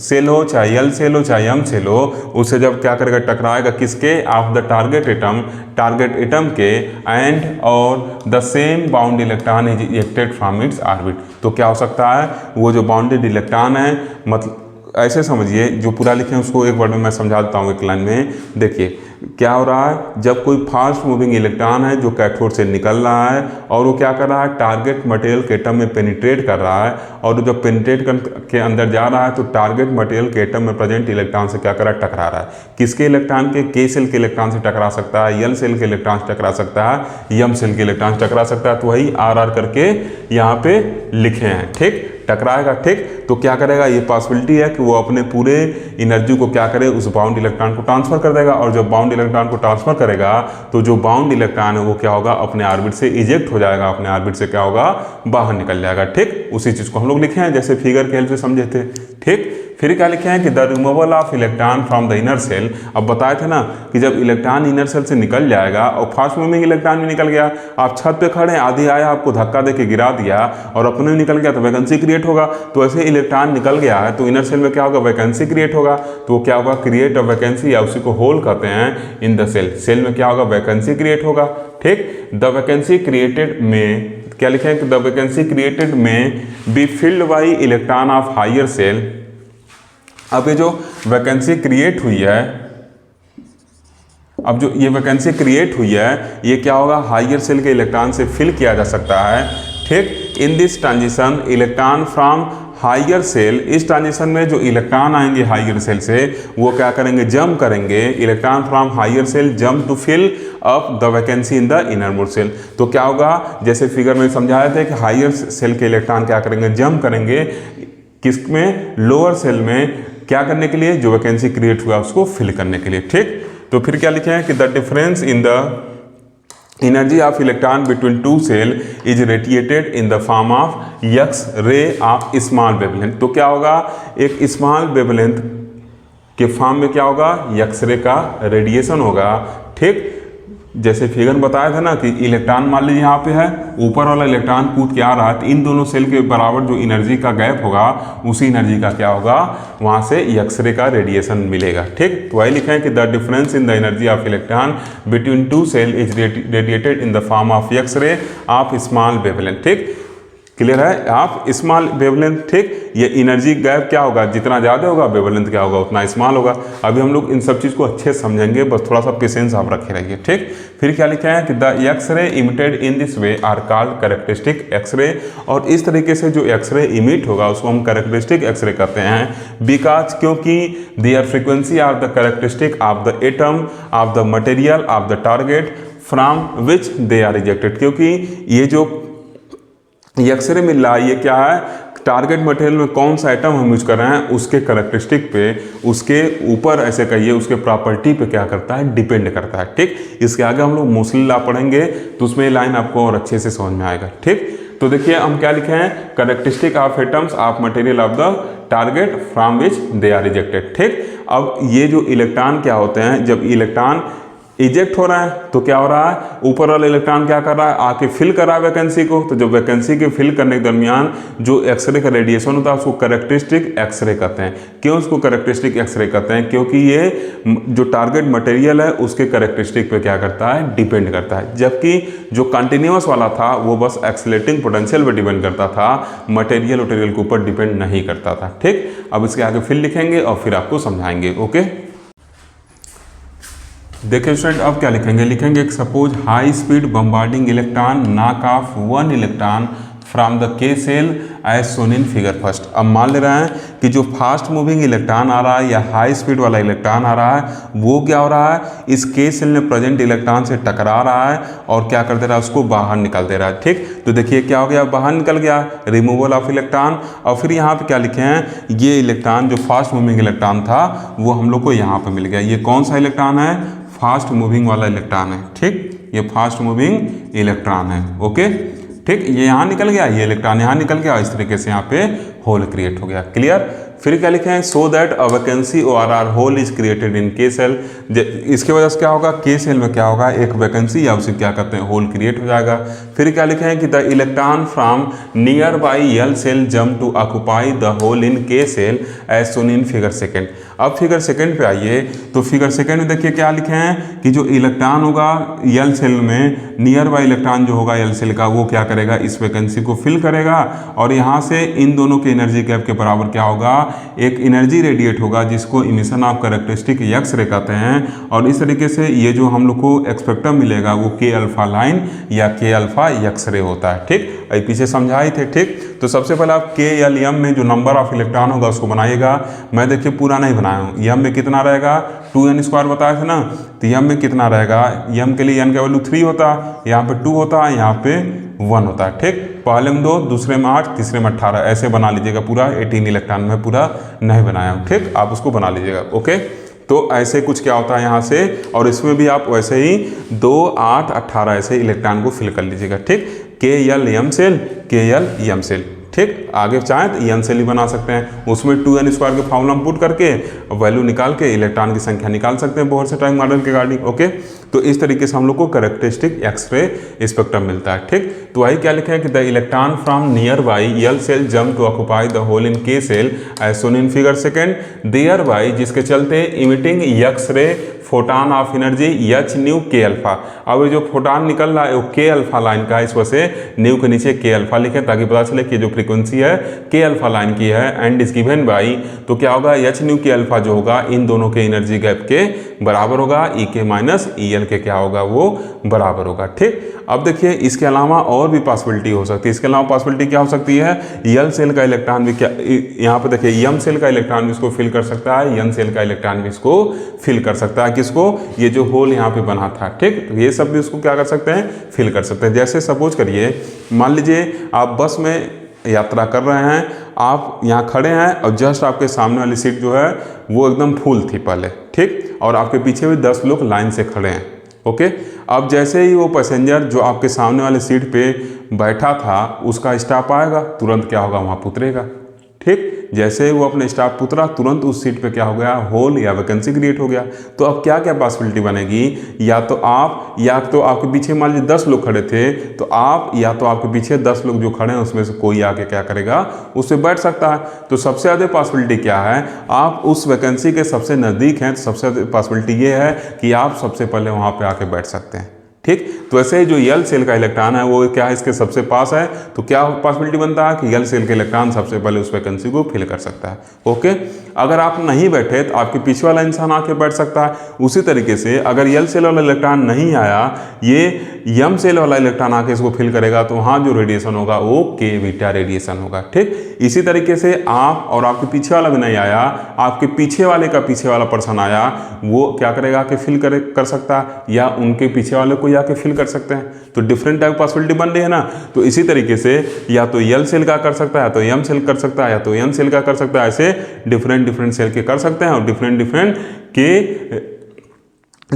सेल हो, चाहे यल सेल हो, चाहे यम सेल हो, उससे जब क्या करेगा, टकराएगा किसके, ऑफ द टारगेट एटम के, एंड और the same bound electron is ejected from its orbit. तो क्या हो सकता है, वो जो बाउंडेड इलेक्ट्रॉन है, मतलब ऐसे समझिए, जो पूरा लिखे हैं उसको एक वर्ड में मैं समझा देता हूँ एक लाइन में। देखिए, क्या हो रहा है, जब कोई फास्ट मूविंग इलेक्ट्रॉन है जो कैथोड से निकल रहा है और वो क्या कर रहा है, टारगेट मटेरियल के एटम में पेनिट्रेट कर रहा है, और जब पेनिट्रेट के अंदर जा रहा है तो टारगेट मटेरियल के एटम में प्रेजेंट इलेक्ट्रॉन से क्या कर रहा है, टकरा रहा है। किसके इलेक्ट्रॉन के, के सेल के इलेक्ट्रॉन से टकरा सकता है, एल सेल के इलेक्ट्रॉन से टकरा सकता है, एम सेल के इलेक्ट्रॉन से टकरा सकता है। तो वही आर आर करके यहाँ पे लिखे हैं, ठीक, टकराएगा, ठीक। तो क्या करेगा, ये पॉसिबिलिटी है कि वो अपने पूरे एनर्जी को क्या करे, उस बाउंड इलेक्ट्रॉन को ट्रांसफर कर देगा, और जब बाउंड इलेक्ट्रॉन को ट्रांसफर करेगा तो जो बाउंड इलेक्ट्रॉन है वो क्या होगा, अपने ऑर्बिट से इजेक्ट हो जाएगा, अपने ऑर्बिट से क्या होगा, बाहर निकल जाएगा, ठीक। उसी चीज को हम लोग लिखे हैं जैसे फिगर के हेल्प से समझे थे, ठीक। फिर क्या लिखे हैं कि the removal of electron from the inner shell. अब बताए थे ना कि जब इलेक्ट्रॉन इनर सेल से निकल जाएगा और फास्ट मूविंग इलेक्ट्रॉन भी निकल गया, आप छत पे खड़े हैं, आधी आया आपको धक्का दे के गिरा दिया और अपने भी निकल गया तो वैकेंसी क्रिएट होगा। तो ऐसे इलेक्ट्रॉन निकल गया है तो इनर सेल में क्या होगा, वैकेंसी क्रिएट होगा। तो क्या होगा, क्रिएट अ वैकेंसी, या उसी को होल कहते हैं इन द सेल। सेल में क्या होगा, वैकेंसी क्रिएट होगा, ठीक। द वैकेंसी क्रिएटेड में क्या लिखे हैं कि the vacancy created may be filled by electron of higher shell. अब ये जो वैकेंसी क्रिएट हुई है, अब जो ये वैकेंसी क्रिएट हुई है ये क्या होगा, हायर सेल के इलेक्ट्रॉन से फिल किया जा सकता है, ठीक। In this transition electron from higher shell, इस ट्रांजिशन में जो इलेक्ट्रॉन आएंगे हायर सेल से वो क्या करेंगे, जंप करेंगे, electron from higher shell jump to fill up the vacancy in the inner most shell. तो क्या होगा, जैसे फिगर में समझाया था कि हायर सेल के इलेक्ट्रॉन क्या करेंगे, जंप करेंगे, किस में, लोअर सेल में, क्या करने के लिए, जो वैकेंसी क्रिएट हुआ उसको फिल करने के लिए, ठीक। तो फिर क्या लिखे हैं कि the difference in the energy of electron between two shell is radiated in the form of X ray of small wavelength. तो क्या होगा, एक स्मॉल वेवलेंथ के फॉर्म में क्या होगा, एक्स रे का रेडिएशन होगा, ठीक। जैसे फिगर में बताया था ना कि इलेक्ट्रॉन मान लीजिए यहाँ पे है, ऊपर वाला इलेक्ट्रॉन कूद के आ रहा है तो इन दोनों सेल के बराबर जो एनर्जी का गैप होगा उसी एनर्जी का क्या होगा, वहाँ से एक्सरे का रेडिएशन मिलेगा, ठीक। तो वही लिखा है कि the difference in the energy of electron between two shell is radiated in the form of X-ray of small wavelength, ठीक। क्लियर है, आप स्मॉल वेवलेंथ, ठीक। ये एनर्जी गैप क्या होगा, जितना ज़्यादा होगा वेवलेंथ क्या होगा, उतना स्मॉल होगा। अभी हम लोग इन सब चीज़ को अच्छे से समझेंगे, बस थोड़ा सा पेशेंस आप रखे रहिए, ठीक। फिर क्या लिखा है कि the X-ray emitted in this way are called characteristic X-ray. और इस तरीके से जो एक्सरे इमिट होगा उसको हम कैरेक्टरिस्टिक एक्सरे कहते हैं, बिकॉज क्योंकि their frequency are the characteristic of the atom of the material of the target from which they are rejected. क्योंकि ये जो एक्सरे मिल रहा है ये क्या है, टारगेट मटेरियल में कौन सा आइटम हम यूज कर रहे हैं उसके कैरेक्टरिस्टिक पे, उसके ऊपर ऐसे कहिए उसके प्रॉपर्टी पे क्या करता है, डिपेंड करता है, ठीक। इसके आगे हम लोग मोस्टली लॉ पढ़ेंगे तो उसमें लाइन आपको और अच्छे से समझ में आएगा, ठीक। तो देखिए हम क्या लिखे हैं, characteristic of atoms of material of the target from which they are rejected, ठीक। अब ये जो इलेक्ट्रॉन क्या होते हैं, जब इलेक्ट्रॉन इजेक्ट हो रहा है तो क्या हो रहा है, ऊपर वाला इलेक्ट्रॉन क्या कर रहा है, आके फिल कर रहा है वैकेंसी को। तो जब वैकेंसी के फिल करने के दरमियान जो एक्सरे का रेडिएशन होता है उसको कैरेक्टरिस्टिक एक्सरे कहते हैं। क्यों उसको कैरेक्टरिस्टिक एक्सरे कहते हैं, क्योंकि ये जो टारगेट मटेरियल है उसके कैरेक्टरिस्टिक पे क्या करता है, डिपेंड करता है। जबकि जो कंटिन्यूअस वाला था वो बस एक्सलेटिंग पोटेंशियल पर डिपेंड करता था, मटेरियल के ऊपर डिपेंड नहीं करता था, ठीक। अब इसके आगे फिल लिखेंगे और फिर आपको समझाएंगे, ओके। देखिए स्टूडेंट अब क्या लिखेंगे, लिखेंगे एक suppose high speed bombarding electron knock off one electron from the K shell as shown in figure first. अब मान ले रहे हैं कि जो फास्ट मूविंग इलेक्ट्रॉन आ रहा है या हाई स्पीड वाला इलेक्ट्रॉन आ रहा है वो क्या हो रहा है, इस के सेल में प्रेजेंट इलेक्ट्रॉन से टकरा रहा है और क्या कर दे रहा है, उसको बाहर निकल दे रहा है, ठीक। तो देखिए क्या हो गया, बाहर निकल गया, रिमूवल ऑफ इलेक्ट्रॉन। और फिर यहाँ पे क्या लिखे हैं, ये इलेक्ट्रॉन जो फास्ट मूविंग इलेक्ट्रॉन था वो हम लोग को यहाँ पर मिल गया। ये कौन सा इलेक्ट्रॉन है, फास्ट मूविंग वाला इलेक्ट्रॉन है, ठीक। ये फास्ट मूविंग इलेक्ट्रॉन है, ओके, ठीक। ये यहाँ निकल गया, ये इलेक्ट्रॉन यहाँ निकल गया, इस तरीके से यहाँ पे होल क्रिएट हो गया, क्लियर। फिर क्या लिखे हैं, so that a vacancy or hole is created in K shell. इसके वजह से क्या होगा, के सेल में क्या होगा, एक वैकेंसी या उसे क्या कहते हैं, होल क्रिएट हो जाएगा। फिर क्या लिखे हैं कि the electron from nearby L shell jump to occupy the hole in K shell as shown in figure second. अब फिगर सेकेंड पे आइए, तो फिगर सेकेंड में देखिए क्या लिखे हैं कि जो इलेक्ट्रॉन होगा यल सेल में, नियर बाई इलेक्ट्रॉन जो होगा यल सेल का वो क्या करेगा, इस वैकेंसी को फिल करेगा और यहाँ से इन दोनों के एनर्जी गैप के बराबर क्या होगा, एक एनर्जी रेडिएट होगा जिसको emission of characteristic X ray कहते हैं। और इस तरीके से ये जो हम लोग को स्पेक्ट्रम मिलेगा वो के अल्फा लाइन या के अल्फा एक्स रे होता है। ठीक, अभी पीछे समझाए थे। ठीक, तो सबसे पहले आप के एल एम में जो नंबर ऑफ इलेक्ट्रॉन होगा उसको बनाइएगा। मैं देखिए पूरा नहीं बनाया हूँ। एम में कितना रहेगा 2n² बताया था ना, तो एम में कितना रहेगा, एम के लिए n का वैल्यू 3 होता है, यहाँ पे 2 होता है, यहाँ पे 1 होता है। ठीक, पहले में 2, दूसरे में 8, तीसरे में 18, ऐसे बना लीजिएगा पूरा 18 इलेक्ट्रॉन में पूरा नहीं बनाया हूँ। ठीक, आप उसको बना लीजिएगा। ओके, तो ऐसे कुछ क्या होता है यहाँ से, और इसमें भी आप वैसे ही 2, 8, 18 ऐसे इलेक्ट्रॉन को फिल कर लीजिएगा। ठीक, के एल एम सेल, के एल एम सेल। ठीक, आगे चाहें तो एन सेल ही बना सकते हैं, उसमें 2n² के फॉर्मूला पुट करके वैल्यू निकाल के इलेक्ट्रॉन की संख्या निकाल सकते हैं बोहर से टाइम मॉडल के अकॉर्डिंग। ओके, तो इस तरीके से हम लोग को कैरेक्टरिस्टिक एक्सरे स्पेक्ट्रम मिलता है। ठीक, तो वही क्या लिखे हैं कि the electron from nearby L shell jump to occupy the hole in K shell as shown in figure second, thereby जिसके चलते emitting X ray photon of energy h nu K alpha. अब ये जो photon निकल रहा है वो के अल्फा लाइन का है, इस वजह से न्यू के नीचे के अल्फा लिखे ताकि पता चले कि जो फ्रीक्वेंसी है के अल्फा लाइन की है एंड इज गिवन बाई, तो क्या होगा एच न्यू के अल्फा जो होगा इन दोनों के एनर्जी गैप के बराबर होगा, ई के माइनस ई एल के क्या होगा वो बराबर होगा। ठीक, अब देखिए इसके अलावा और भी पॉसिबिलिटी हो सकती है। इसके अलावा पॉसिबिलिटी क्या हो सकती है, यल सेल का इलेक्ट्रॉन भी क्या, यहाँ पे देखिए एम सेल का इलेक्ट्रॉन भी इसको फिल कर सकता है, एन सेल का इलेक्ट्रॉन भी इसको फिल कर सकता है। किसको, ये जो होल यहाँ पे बना था। ठीक, तो ये सब भी उसको क्या कर सकते हैं, फिल कर सकते हैं। जैसे सपोज करिए मान लीजिए आप बस में यात्रा कर रहे हैं, आप यहाँ खड़े हैं और जस्ट आपके सामने वाली सीट जो है वो एकदम फुल थी पहले। ठीक, और आपके पीछे भी 10 लोग लाइन से खड़े हैं। ओके, अब जैसे ही वो पैसेंजर जो आपके सामने वाले सीट पे बैठा था उसका स्टॉप आएगा, तुरंत क्या होगा वहाँ उतरेगा। ठीक, जैसे ही वो अपने स्टॉप उतरा तुरंत उस सीट पे क्या हो गया, होल या वैकेंसी क्रिएट हो गया। तो अब क्या क्या पॉसिबिलिटी बनेगी, या तो आपके पीछे मान लीजिए 10 लोग खड़े थे, तो आप या तो आपके पीछे 10 लोग जो खड़े हैं उसमें से कोई आके क्या करेगा, उससे बैठ सकता है। तो सबसे ज़्यादा पॉसिबिलिटी क्या है, आप उस वैकेंसी के सबसे नज़दीक हैं, तो सबसे ज़्यादा पॉसिबिलिटी ये है कि आप सबसे पहले वहाँ पर आके बैठ सकते हैं। ठीक, तो ऐसे ही जो यल सेल का इलेक्ट्रॉन है वो क्या है, इसके सबसे पास है, तो क्या पॉसिबिलिटी बनता है कि यल सेल के इलेक्ट्रॉन सबसे पहले उस वैकेंसी को फिल कर सकता है। ओके, अगर आप नहीं बैठे तो आपके पीछे वाला इंसान आके बैठ सकता है। उसी तरीके से अगर यल सेल वाला इलेक्ट्रॉन नहीं आया, ये यम सेल वाला इलेक्ट्रॉन आके इसको फिल करेगा, तो वहाँ जो रेडिएशन होगा वो के बीटा रेडिएशन होगा। ठीक, इसी तरीके से आप और आपके पीछे वाला भी नहीं आया, आपके पीछे वाले का पीछे वाला पर्सन आया, वो क्या करेगा कि फिल कर सकता है, या उनके पीछे वाले को आके फिल कर सकते हैं। तो डिफरेंट टाइप पॉसिबिलिटी बन रही है ना। तो इसी तरीके से या तो यल सेल का कर सकता है, या तो एम सेल कर सकता है, या तो एन सेल का कर सकता है। ऐसे डिफरेंट सेल के कर सकते हैं, और डिफरेंट के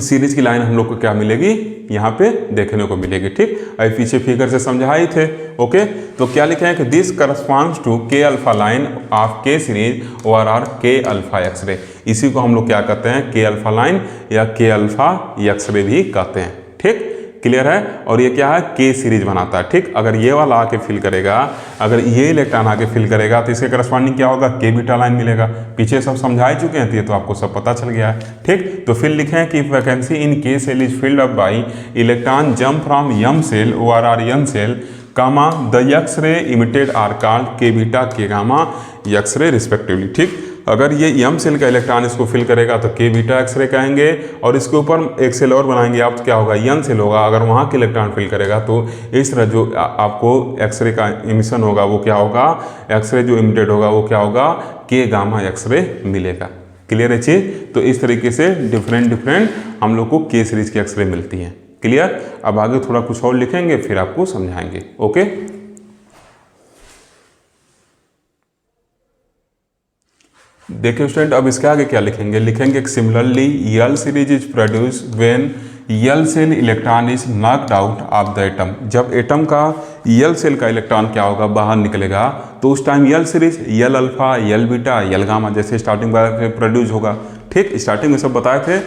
सीरीज की लाइन हम लोग को क्या मिलेगी, यहाँ पे देखने को मिलेगी। ठीक, अभी पीछे फिगर से समझाए थे। ओके, तो क्या लिखे हैं कि दिस करस्पॉन्ड्स टू के अल्फा लाइन ऑफ के सीरीज और आर के अल्फा एक्स रे। इसी को हम लोग क्या कहते हैं, के अल्फा लाइन या के अल्फा एक्स रे भी कहते हैं। ठीक, क्लियर है। और ये क्या है, के सीरीज बनाता है। ठीक, अगर ये वाला आके फिल करेगा, अगर ये इलेक्ट्रॉन आके फिल करेगा तो इसके करस्पॉन्डिंग क्या होगा, के बीटा लाइन मिलेगा। पीछे सब समझा ही चुके हैं, तो आपको सब पता चल गया है। ठीक, तो फिर लिखे हैं कि vacancy in K shell is filled up by electron jump from M shell और or N shell comma the X ray emitted are called K beta K gamma X ray respectively. ठीक, अगर ये यम सेल का electron इसको fill करेगा तो के beta X ray कहेंगे, और इसके ऊपर एक सेल और बनाएंगे आप, तो क्या होगा, यन सेल होगा। अगर वहाँ के इलेक्ट्रॉन फिल करेगा तो इस तरह जो आपको एक्सरे का इमिशन होगा वो क्या होगा, एक्सरे जो इमिटेड होगा वो क्या होगा, के गामा एक्सरे मिलेगा। क्लियर है चीज। तो इस तरीके से डिफरेंट हम लोग को के सीरीज की एक्सरे मिलती हैं। क्लियर। अब आगे थोड़ा कुछ और लिखेंगे फिर आपको समझाएंगे। ओके, देखिए स्टूडेंट, अब इसके आगे क्या लिखेंगे, लिखेंगे कि similarly L series is produce when L cell electron is knocked out of the atom. जब एटम का यल सेल का इलेक्ट्रॉन क्या होगा, बाहर निकलेगा, तो उस टाइम यल सीरीज यल अल्फा, यल बीटा, यल गामा जैसे स्टार्टिंग में प्रोड्यूस होगा। ठीक, स्टार्टिंग में सब बताए थे,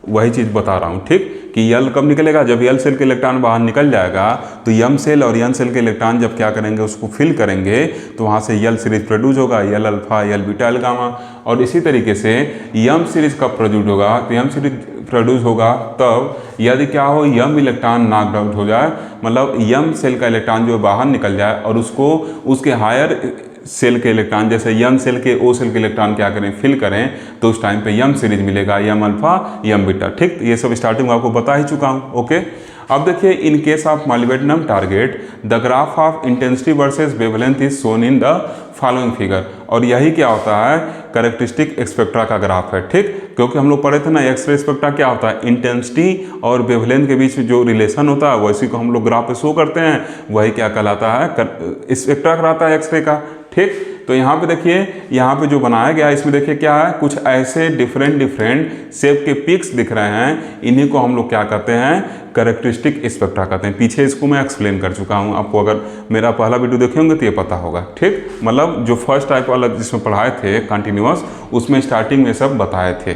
वही चीज़ बता रहा हूँ। ठीक, कि यल कब निकलेगा, जब यल सेल के इलेक्ट्रॉन बाहर निकल जाएगा, तो यम सेल और एन सेल के इलेक्ट्रॉन जब क्या करेंगे, उसको फिल करेंगे, तो वहाँ से यल सीरीज प्रोड्यूस होगा, यल अल्फा, यल बीटा, यल गामा। और इसी तरीके से यम सीरीज कब प्रोड्यूस होगा, तो यम सीरीज प्रोड्यूस होगा तब यदि क्या हो, यम इलेक्ट्रॉन नॉकड आउट हो जाए, मतलब यम सेल का इलेक्ट्रॉन जो बाहर निकल जाए और उसको उसके हायर सेल के इलेक्ट्रॉन, जैसे यम सेल के ओ सेल के इलेक्ट्रॉन क्या करें, फिल करें, तो उस टाइम पे यम सीरीज मिलेगा, यम अल्फा यम बीटा। ठीक, ये सब स्टार्टिंग में आपको बता ही चुका हूँ। ओके, अब देखिए in case of molybdenum target the graph of intensity versus wavelength is shown in the following figure. और यही क्या होता है, कैरेक्टरिस्टिक स्पेक्ट्रा का ग्राफ है। ठीक, क्योंकि हम लोग पढ़े थे ना एक्सरे स्पेक्ट्रा क्या होता है, इंटेंसिटी और वेवलेंथ के बीच जो रिलेशन होता है वैसी को हम लोग ग्राफ पे शो करते हैं, वही क्या कहलाता है, स्पेक्ट्रा कहलाता है एक्सरे का। ठीक, तो यहाँ पे देखिए, यहाँ पे जो बनाया गया है इसमें देखिए क्या है, कुछ ऐसे डिफरेंट शेप के पिक्स दिख रहे हैं, इन्हीं को हम लोग क्या कहते हैं, कैरेक्टरिस्टिक स्पेक्ट्रा कहते हैं। पीछे इसको मैं एक्सप्लेन कर चुका हूँ, आपको अगर मेरा पहला वीडियो देखे होंगे तो ये पता होगा। ठीक, मतलब जो फर्स्ट टाइप वाला जिसमें पढ़ाए थे कंटिन्यूअस, उसमें स्टार्टिंग में सब बताए थे।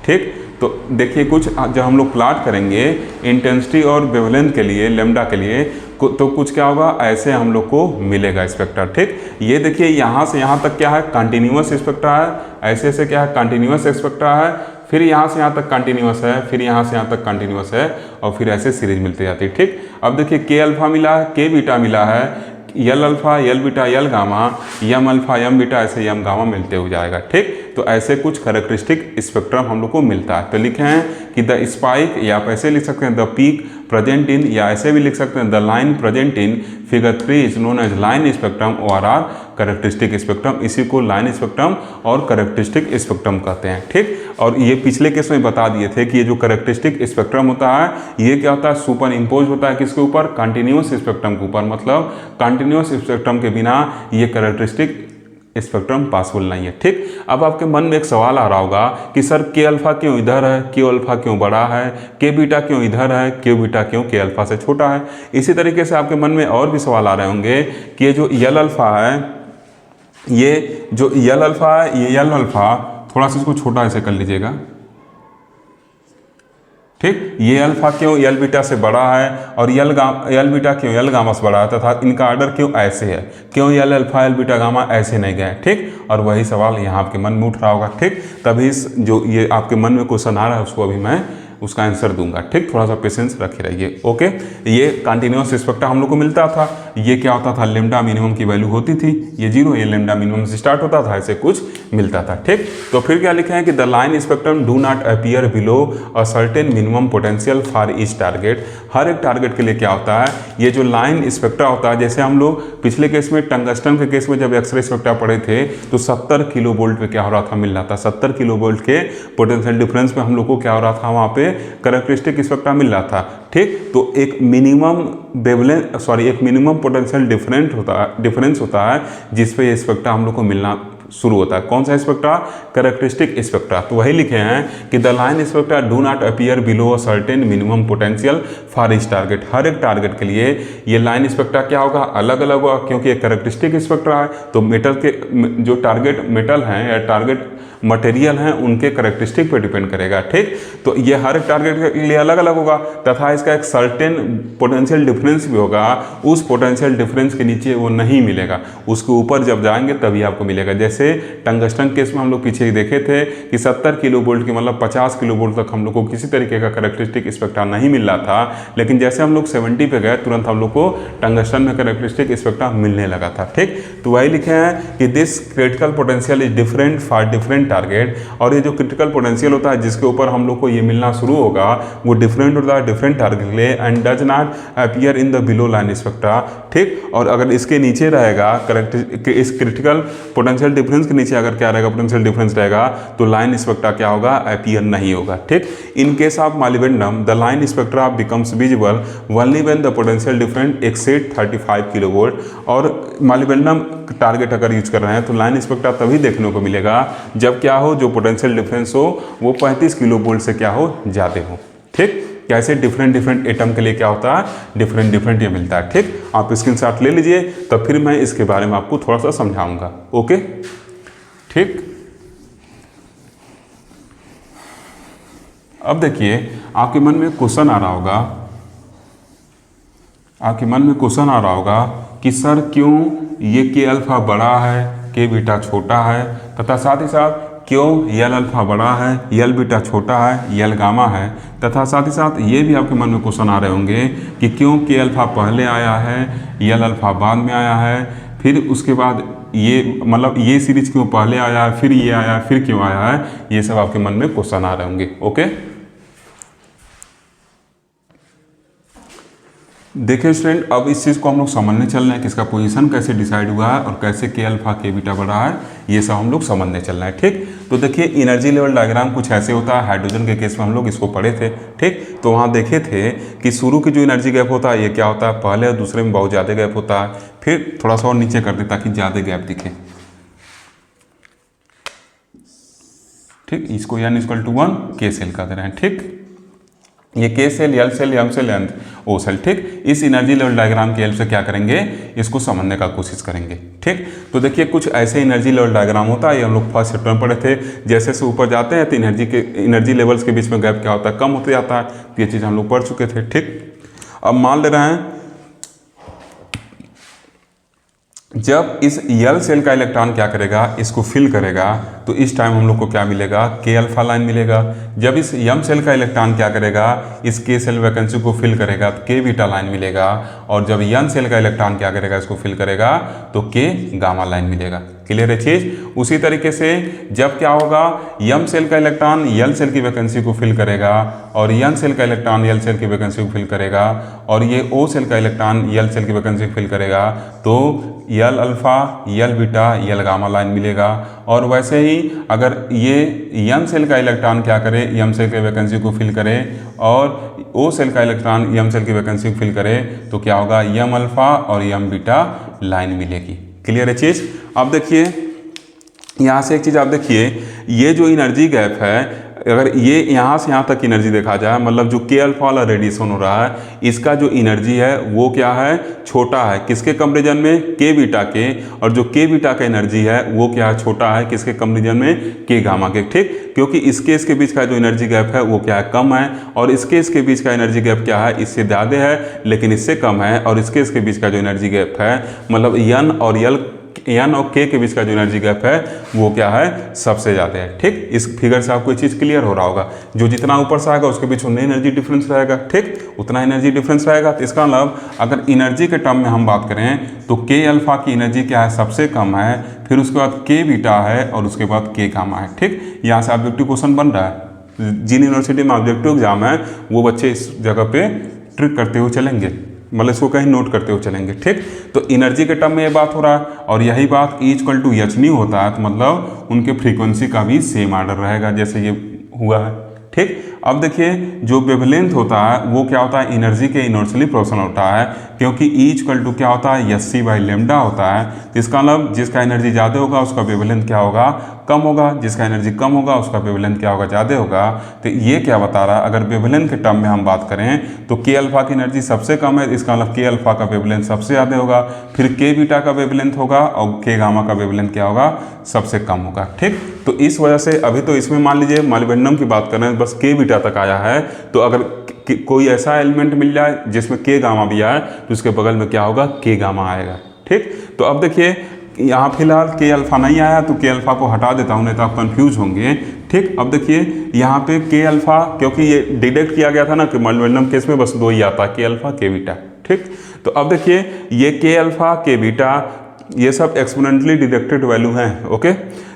ठीक, तो देखिए कुछ जब हम लोग प्लाट करेंगे इंटेंसिटी और वेवलेंथ के लिए, लेमडा के लिए, तो कुछ क्या होगा, ऐसे हम लोग को मिलेगा स्पेक्ट्रा। ठीक, ये देखिए यहाँ से यहाँ तक क्या है, कंटिन्यूअस स्पेक्ट्रा है, ऐसे ऐसे क्या है, कंटिन्यूअस स्पेक्ट्रा है, फिर यहाँ से यहाँ तक कंटिन्यूअस है, फिर यहाँ से यहाँ तक कंटिन्यूअस है, और फिर ऐसे सीरीज मिलती जाती है। ठीक, अब देखिए के अल्फा मिला है, के बीटा मिला है, यल अल्फा यल बीटा यल गामा, यम अल्फा यम बीटा, ऐसे यम गामा मिलते हो जाएगा। ठीक, तो ऐसे कुछ कैरेक्टरिस्टिक स्पेक्ट्रम हम लोग को मिलता है। तो लिखे हैं कि द स्पाइक, या आप ऐसे लिख सकते हैं द पीक प्रेजेंट इन, या ऐसे भी लिख सकते हैं the line present in figure 3 is known as line spectrum ORR characteristic spectrum. इसी को लाइन स्पेक्ट्रम और कैरेक्टरिस्टिक स्पेक्ट्रम कहते हैं। ठीक, और ये पिछले केस में बता दिए थे कि ये जो कैरेक्टरिस्टिक स्पेक्ट्रम होता है ये क्या होता है, सुपर इम्पोज होता है किसके ऊपर, कंटिन्यूअस स्पेक्ट्रम के ऊपर। मतलब कंटिन्यूअस स्पेक्ट्रम के बिना ये कैरेक्टरिस्टिक स्पेक्ट्रम पॉसिबल नहीं है। ठीक, अब आपके मन में एक सवाल आ रहा होगा कि सर के अल्फा क्यों इधर है, के अल्फा क्यों बड़ा है, के बीटा क्यों इधर है, के बीटा क्यों के अल्फा से छोटा है। इसी तरीके से आपके मन में और भी सवाल आ रहे होंगे कि ये जो यल अल्फा है, ये जो यल अल्फा है, ये यल अल्फा, थोड़ा सा इसको छोटा ऐसे कर लीजिएगा। ठीक, ये अल्फा क्यों यल बीटा से बड़ा है, और यल बीटा क्यों यल गामा से बड़ा है, तथा इनका ऑर्डर क्यों ऐसे है, क्यों यल अल्फा यल बीटा गामा ऐसे नहीं गए। ठीक, और वही सवाल यहाँ आपके मन में उठ रहा होगा। ठीक, तभी जो ये आपके मन में क्वेश्चन आ रहा है उसको अभी मैं उसका आंसर दूंगा। ठीक, थोड़ा सा पेशेंस रखे रहिए। ओके, ये कंटिन्यूअस स्पेक्ट्रा हम लोग को मिलता था, ये क्या होता था, लेमडा मिनिमम की वैल्यू होती थी, ये 0, ये लेमडा मिनिमम से स्टार्ट होता था, ऐसे कुछ मिलता था। ठीक, तो फिर क्या लिखे हैं कि the line spectrum do not appear below a certain minimum potential for each target. हर एक टारगेट के लिए क्या होता है, ये जो लाइन स्पेक्ट्रा होता है, जैसे हम लोग पिछले केस में टंगस्टन के केस में जब एक्सरे स्पेक्ट्रा पढ़े थे तो 70 किलो वोल्ट पे क्या हो रहा था, मिल रहा था 70 किलो वोल्ट के पोटेंशियल डिफरेंस में हम लोग को क्या हो रहा था, वहाँ पे कैरेक्टरिस्टिक स्पेक्ट्रा मिल रहा था। ठीक, तो एक मिनिमम पोटेंशियल डिफरेंस होता है जिस पे ये स्पेक्ट्रा हम लोग को मिलना शुरू होता है। कौन सा स्पेक्ट्रा, कैरेक्टरिस्टिक स्पेक्ट्रा। तो वही लिखे हैं कि the line spectra do not appear below a certain minimum potential for each target. हर एक टारगेट के लिए ये लाइन स्पेक्ट्रा क्या होगा, अलग अलग होगा, क्योंकि ये कैरेक्टरिस्टिक स्पेक्ट्रा है। तो मेटल के जो टारगेट मेटल हैं या टारगेट मटेरियल हैं उनके कैरेक्टरिस्टिक पे डिपेंड करेगा। ठीक, तो ये हर एक टारगेट के लिए अलग अलग होगा, तथा इसका एक सर्टेन पोटेंशियल डिफरेंस भी होगा। उस पोटेंशियल डिफरेंस के नीचे वो नहीं मिलेगा, उसके ऊपर जब जाएंगे तभी आपको मिलेगा। जैसे टंगस्टन केस में हम लोग पीछे देखे थे कि 70 किलो वोल्ट की मतलब 50 किलो वोल्ट तक हम लोग को किसी तरीके का कैरेक्टरिस्टिक स्पेक्ट्रा नहीं मिल रहा था, लेकिन जैसे हम लोग 70 पे गए तुरंत हम लोग को टंगस्टन में कैरेक्टरिस्टिक स्पेक्ट्रा मिलने लगा था। ठीक, तो वही लिखे हैं कि this critical potential is different for different target. और ये जो क्रिटिकल पोटेंशियल होता है जिसके ऊपर हम लोग को ये मिलना शुरू होगा वो डिफरेंट होता है डिफरेंट टारगेट के लिए, and does not appear in the below line spectra. ठीक, और अगर इसके नीचे रहेगा इस क्रिटिकल पोटेंशियल डिफरेंस के नीचे अगर क्या रहेगा, पोटेंशियल डिफरेंस रहेगा, तो लाइन स्पेक्ट्रा क्या होगा, अपीयर नहीं होगा। ठीक, in case of molybdenum the line spectra becomes visible only when the potential difference exceed 35 kilo volt. और मॉलिबेडिनम टारगेट अगर यूज कर रहे हैं तो लाइन स्पेक्ट्रा तभी देखने को मिलेगा जब क्या हो, जो पोटेंशियल डिफरेंस हो वो 35 किलो वोल्ट से क्या हो, ज़्यादा हो। ठीक, कैसे डिफरेंट एटम के लिए क्या होता है, डिफरेंट ये मिलता है। ठीक, आप स्क्रीनशॉट ले लीजिए, तब फिर मैं इसके बारे में आपको थोड़ा सा समझाऊंगा। ओके, ठीक, अब देखिए आपके मन में क्वेश्चन आ रहा होगा, कि सर क्यों ये के अल्फा बड़ा है, के बीटा छोटा है, तथा साथ ही साथ क्यों यल अल्फा बड़ा है, यल बीटा छोटा है, यल गामा है, तथा साथ ही साथ ये भी आपके मन में क्वेश्चन आ रहे होंगे कि क्यों के अल्फा पहले आया है, यल अल्फा बाद में आया है, फिर उसके बाद ये मतलब ये सीरीज क्यों पहले आया, फिर ये आया, फिर क्यों आया है, ये सब आपके मन में क्वेश्चन आ रहे होंगे। ओके, देखिए स्टूडेंट, अब इस चीज़ को हम लोग समझने चल रहे हैं कि इसका पोजीशन कैसे डिसाइड हुआ है और कैसे के अल्फा के बीटा बढ़ा है, ये सब हम लोग समझने चल रहे हैं। ठीक, तो देखिए एनर्जी लेवल डायग्राम कुछ ऐसे होता है। हाइड्रोजन के केस में हम लोग इसको पढ़े थे। ठीक, तो वहाँ देखे थे कि शुरू की जो एनर्जी गैप होता है ये क्या होता है, पहले और दूसरे में बहुत ज़्यादा गैप होता है, फिर थोड़ा सा और नीचे कर दे ताकि ज़्यादा गैप दिखे। ठीक, इसको n = 1 के सेल का दे रहे हैं। ठीक, ये K shell, L shell, M shell, N O shell. ठीक, इस एनर्जी लेवल डायग्राम की हेल्प से क्या करेंगे, इसको समझने का कोशिश करेंगे। ठीक, तो देखिए कुछ ऐसे एनर्जी लेवल डायग्राम होता है, ये हम लोग फर्स्ट चैप्टर में पढ़े थे। जैसे से ऊपर जाते हैं तो एनर्जी लेवल्स के बीच में गैप क्या होता है, कम होते जाता है। तो ये चीज़ हम लोग पढ़ चुके थे। ठीक, अब मान ले रहे हैं जब इस यल सेल का इलेक्ट्रॉन क्या करेगा, इसको फिल करेगा, तो इस टाइम हम लोग को क्या मिलेगा, के अल्फा लाइन मिलेगा। जब इस यम सेल का इलेक्ट्रॉन क्या करेगा, इस के सेल वैकेंसी को फिल करेगा तो के बीटा लाइन मिलेगा। और जब यन सेल का इलेक्ट्रॉन क्या करेगा, इसको फिल करेगा तो के गामा लाइन मिलेगा। क्लियर है चीज। उसी तरीके से जब क्या होगा, यम सेल का इलेक्ट्रॉन यल सेल की वैकेंसी को फिल करेगा और यन सेल का इलेक्ट्रॉन यल सेल की वैकेंसी को फिल करेगा और ये ओ सेल का इलेक्ट्रॉन यल सेल की वैकेंसी को फिल करेगा, तो यल अल्फा, यल बीटा, यल गामा लाइन मिलेगा। और वैसे ही अगर ये यम सेल का इलेक्ट्रॉन क्या करे, यम सेल की वैकेंसी को फिल करे और ओ सेल का इलेक्ट्रॉन यम सेल की वैकेंसी को फिल करे, तो क्या होगा, यम अल्फा और यम बीटा लाइन मिलेगी। क्लियर है चीज़। अब देखिए यहाँ से एक चीज़ आप देखिए, ये जो एनर्जी गैप है, अगर ये यहाँ से यहाँ तक एनर्जी देखा जाए, मतलब जो के अल्फा वाला रेडिएशन हो रहा है, इसका जो एनर्जी है वो क्या है, छोटा है। किसके कंपेरिजन में, के बीटा के। और जो के बीटा का एनर्जी है वो क्या है, छोटा है। किसके कंपेरिजन में, के गामा के। ठीक, क्योंकि इसके इसके बीच का जो एनर्जी गैप है वो क्या है, कम है। और इसके इसके बीच का एनर्जी गैप क्या है, इससे ज़्यादा है लेकिन इससे कम है। और इसके इसके बीच का जो एनर्जी गैप है, मतलब एन और के के बीच का जो एनर्जी गैप है वो क्या है, सबसे ज़्यादा है। ठीक, इस फिगर से आपको चीज़ क्लियर हो रहा होगा। जो जितना ऊपर से आएगा उसके बीच उतना एनर्जी डिफरेंस रहेगा। ठीक, उतना एनर्जी डिफरेंस रहेगा। तो इसका मतलब अगर एनर्जी के टर्म में हम बात करें तो के अल्फा की एनर्जी क्या है, सबसे कम है, फिर उसके बाद के बीटा है और उसके बाद के गामा है। ठीक, यहाँ से ऑब्जेक्टिव क्वेश्चन बन रहा है। जिन यूनिवर्सिटी में ऑब्जेक्टिव एग्जाम है वो बच्चे इस जगह पे ट्रिक करते हुए चलेंगे, मतलब इसको कहीं नोट करते हुए चलेंगे। ठीक, तो एनर्जी के टर्म में ये बात हो रहा है और यही बात E = h नहीं होता है, तो मतलब उनके फ्रीक्वेंसी का भी सेम ऑर्डर रहेगा जैसे ये हुआ है। ठीक, अब देखिए जो वेवलेंथ होता है वो क्या होता है, एनर्जी के इनवर्सली प्रोपोर्शनल होता है, क्योंकि E = क्या होता है, hc/λ होता है। तो इसका मतलब जिसका एनर्जी ज़्यादा होगा उसका वेवलेंथ क्या होगा, कम होगा। जिसका एनर्जी कम होगा उसका वेवलेंथ क्या होगा, ज़्यादा होगा। तो ये क्या बता रहा है, अगर वेवलेंथ के टर्म में हम बात करें तो के अल्फा की एनर्जी सबसे कम है, इसका मतलब के अल्फा का वेवलेंथ सबसे ज़्यादा होगा, फिर के बीटा का वेवलेंथ होगा और के गामा का वेवलेंथ क्या होगा, सबसे कम होगा। ठीक, तो इस वजह से अभी तो इसमें मान लीजिए मॉलिब्डेनम की बात करें बस के बीटा तक आया है, तो अगर कोई ऐसा एलिमेंट मिल जाए जिसमें के गामा भी आए तो उसके बगल में क्या होगा, के गामा आएगा। ठीक, तो अब देखिए यहाँ फिलहाल के अल्फा नहीं आया तो के अल्फा को हटा देता हूँ, नहीं तो आप कंफ्यूज होंगे। ठीक, अब देखिए यहाँ पे के अल्फा, क्योंकि ये डिडक्ट किया गया था ना कि मॉलिब्डेनम केस में बस दो ही आता, के अल्फा के बीटा। ठीक, तो अब देखिए ये के अल्फा के बीटा ये सब एक्सपोनेंटली डिडक्टेड वैल्यू हैं। ओके,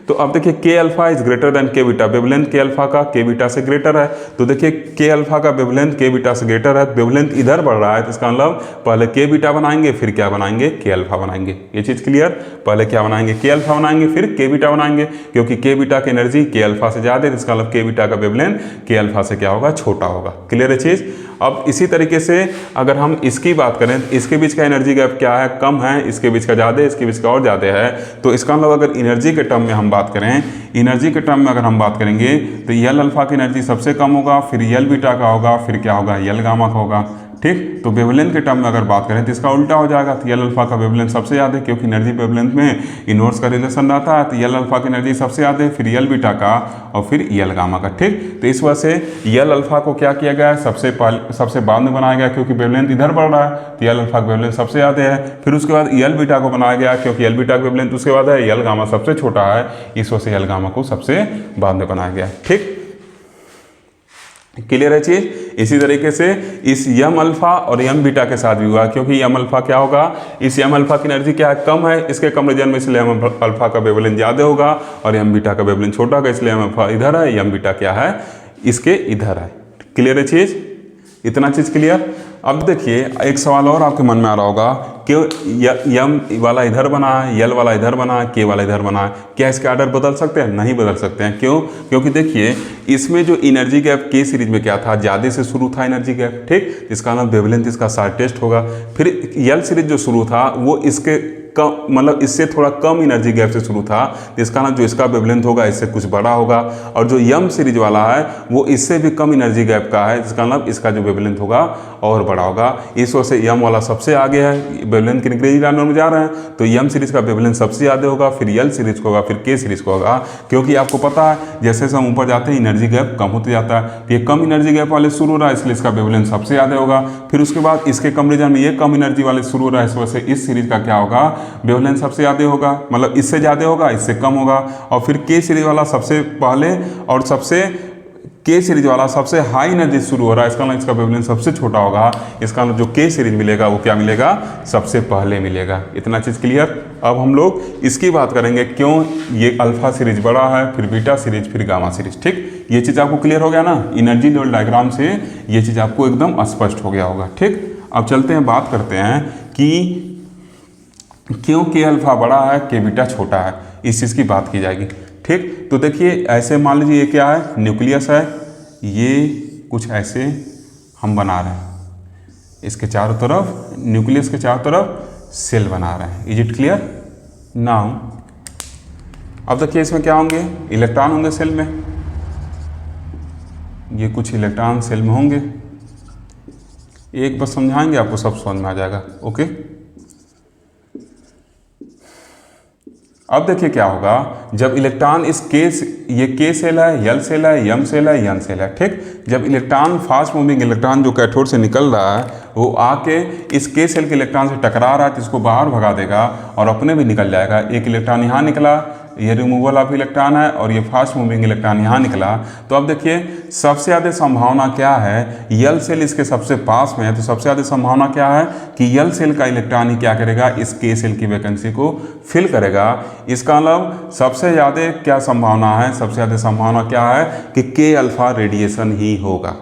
तो अब देखिए के अल्फा इज ग्रेटर देन के बीटा, वेवलेंथ के अल्फा का के बीटा से ग्रेटर है। तो देखिए के अल्फा का वेवलेंथ के बीटा से ग्रेटर है, वेवलेंथ इधर बढ़ रहा है, तो इसका मतलब पहले के बीटा बनाएंगे फिर क्या बनाएंगे, के अल्फा बनाएंगे। ये चीज़ क्लियर। पहले क्या बनाएंगे, के अल्फा बनाएंगे फिर के बीटा बनाएंगे, क्योंकि के बीटा की एनर्जी के अल्फा से ज़्यादा है, इसका मतलब के बीटा का वेवलेंथ के अल्फा से क्या होगा, छोटा होगा। क्लियर है चीज़। अब इसी तरीके से अगर हम इसकी बात करें, इसके बीच का एनर्जी गैप क्या है, कम है, इसके बीच का ज़्यादा है, इसके बीच का और ज़्यादा है। तो इसका मतलब अगर एनर्जी के टर्म में हम बात करें, एनर्जी के टर्म में अगर हम बात करेंगे तो यल अल्फा की एनर्जी सबसे कम होगा, फिर यल बीटा का होगा, फिर क्या होगा, यल गामा का होगा। ठीक, तो वेवलेंथ के टर्म में अगर बात करें तो इसका उल्टा हो जाएगा, तो यल अल्फा का वेवलेंथ सबसे ज़्यादा है, क्योंकि एनर्जी वेवलेंथ में इनवर्स का रिलेशन रहता है। तो यल अल्फा की एनर्जी सबसे ज़्यादा है, फिर यल बीटा का और फिर यल गामा का। ठीक, तो इस वजह से यल अल्फा को क्या किया गया है, सबसे बाद में बनाया गया, क्योंकि वेवलेंथ इधर बढ़ रहा है, तो यल अल्फा का वेवलेंथ सबसे ज़्यादा है। फिर उसके बाद यल बीटा को बनाया गया, क्योंकि यल बीटा का वेवलेंथ उसके बाद है, यल गामा सबसे छोटा है, इस वजह से यल गामा को सबसे बाद में बनाया गया। ठीक, क्लियर है चीज। इसी तरीके से इस यम अल्फा और यम बीटा के साथ भी हुआ, क्योंकि यम अल्फा क्या होगा, इस यम अल्फा की एनर्जी क्या है, कम है, इसके कम रीजन में, इसलिए यम अल्फा का वेवलेंथ ज्यादा होगा और यम बीटा का वेवलेंथ छोटा होगा, इसलिए यम अल्फा इधर है, यम बीटा क्या है, इसके इधर है। क्लियर है चीज, इतना चीज क्लियर। अब देखिए एक सवाल और आपके मन में आ रहा होगा कि यम वाला इधर बना है, यल वाला इधर बना है, के वाला इधर बना है, क्या इसके ऑर्डर बदल सकते हैं? नहीं बदल सकते हैं। क्यों? क्योंकि देखिए इसमें जो एनर्जी गैप के सीरीज में क्या था, ज़्यादा से शुरू था एनर्जी गैप, ठीक, इसका नाम वेवलेंथ इसका शार्टेस्ट होगा। फिर यल सीरीज जो शुरू था वो इसके कम, मतलब इससे थोड़ा कम एनर्जी गैप से शुरू था, इसका नाम जो इसका वेवलेंथ होगा इससे कुछ बड़ा होगा। और जो यम सीरीज वाला है वो इससे भी कम एनर्जी गैप का है, इसका मतलब इसका जो वेवलेंथ होगा और बड़ा होगा। इस वजह से यम वाला सबसे आगे है, वेवलेंथ के इंक्रीजिंग ऑर्डर में जा रहे हैं, तो यम सीरीज का वेवलेंथ सबसे ज़्यादा होगा, फिर यल सीरीज को होगा, फिर के सीरीज को होगा। क्योंकि आपको पता है जैसे जैसे हम ऊपर जाते हैं एनर्जी गैप कम होते जाता है, ये कम एनर्जी गैप वाले शुरू हो रहा है इसलिए इसका वेवलेंथ सबसे ज़्यादा होगा। फिर उसके बाद इसके कम रीजन में ये कम एनर्जी वाले शुरू हो रहा है, इस वजह से इस सीरीज का क्या होगा, वेवलेंथ सबसे ज़्यादा होगा, मतलब इससे ज़्यादा होगा, इससे कम होगा। और फिर के सीरीज वाला सबसे पहले और सबसे के सीरीज वाला सबसे हाई एनर्जी शुरू हो रहा है, इसका मतलब इसका वेवलेंथ सबसे छोटा होगा, इसका मतलब जो के सीरीज मिलेगा वो क्या मिलेगा, सबसे पहले मिलेगा। इतना चीज़ क्लियर। अब हम लोग इसकी बात करेंगे क्यों ये अल्फा सीरीज बड़ा है, फिर बीटा सीरीज, फिर गामा सीरीज, ठीक। ये चीज़ आपको क्लियर हो गया ना, एनर्जी लेवल डायग्राम से ये चीज़ आपको एकदम स्पष्ट हो गया होगा, ठीक। अब चलते हैं बात करते हैं कि क्यों के अल्फा बड़ा है, के बीटा छोटा है, इस चीज़ की बात की जाएगी, ठीक। तो देखिए ऐसे मान लीजिए ये क्या है, न्यूक्लियस है, ये कुछ ऐसे हम बना रहे हैं, इसके चारों तरफ, न्यूक्लियस के चारों तरफ सेल बना रहे हैं। Is it clear now? अब देखिए इसमें क्या होंगे, इलेक्ट्रॉन होंगे सेल में, ये कुछ इलेक्ट्रॉन सेल में होंगे, एक बस समझाएंगे आपको सब समझ में आ जाएगा, ओके। अब देखिए क्या होगा, जब इलेक्ट्रॉन इस ये के सेल है, यल सेल है, यम सेल है, यन सेल है, ठीक। जब इलेक्ट्रॉन फास्ट मूविंग इलेक्ट्रॉन जो कैथोड से निकल रहा है वो आके इस के सेल के इलेक्ट्रॉन से टकरा रहा है तो इसको बाहर भगा देगा और अपने भी निकल जाएगा। एक इलेक्ट्रॉन यहाँ निकला, ये रिमूवल ऑफ इलेक्ट्रॉन है, और ये फास्ट मूविंग इलेक्ट्रॉन यहाँ निकला। तो अब देखिए सबसे ज़्यादा संभावना क्या है, यल सेल इसके सबसे पास में है, तो सबसे ज़्यादा संभावना क्या है कि यल सेल का इलेक्ट्रॉन ही क्या करेगा, इस के सेल की वैकेंसी को फिल करेगा। इसका मतलब सबसे ज़्यादा क्या संभावना है, सबसे ज़्यादा संभावना क्या है कि के अल्फा रेडिएशन ही होगा,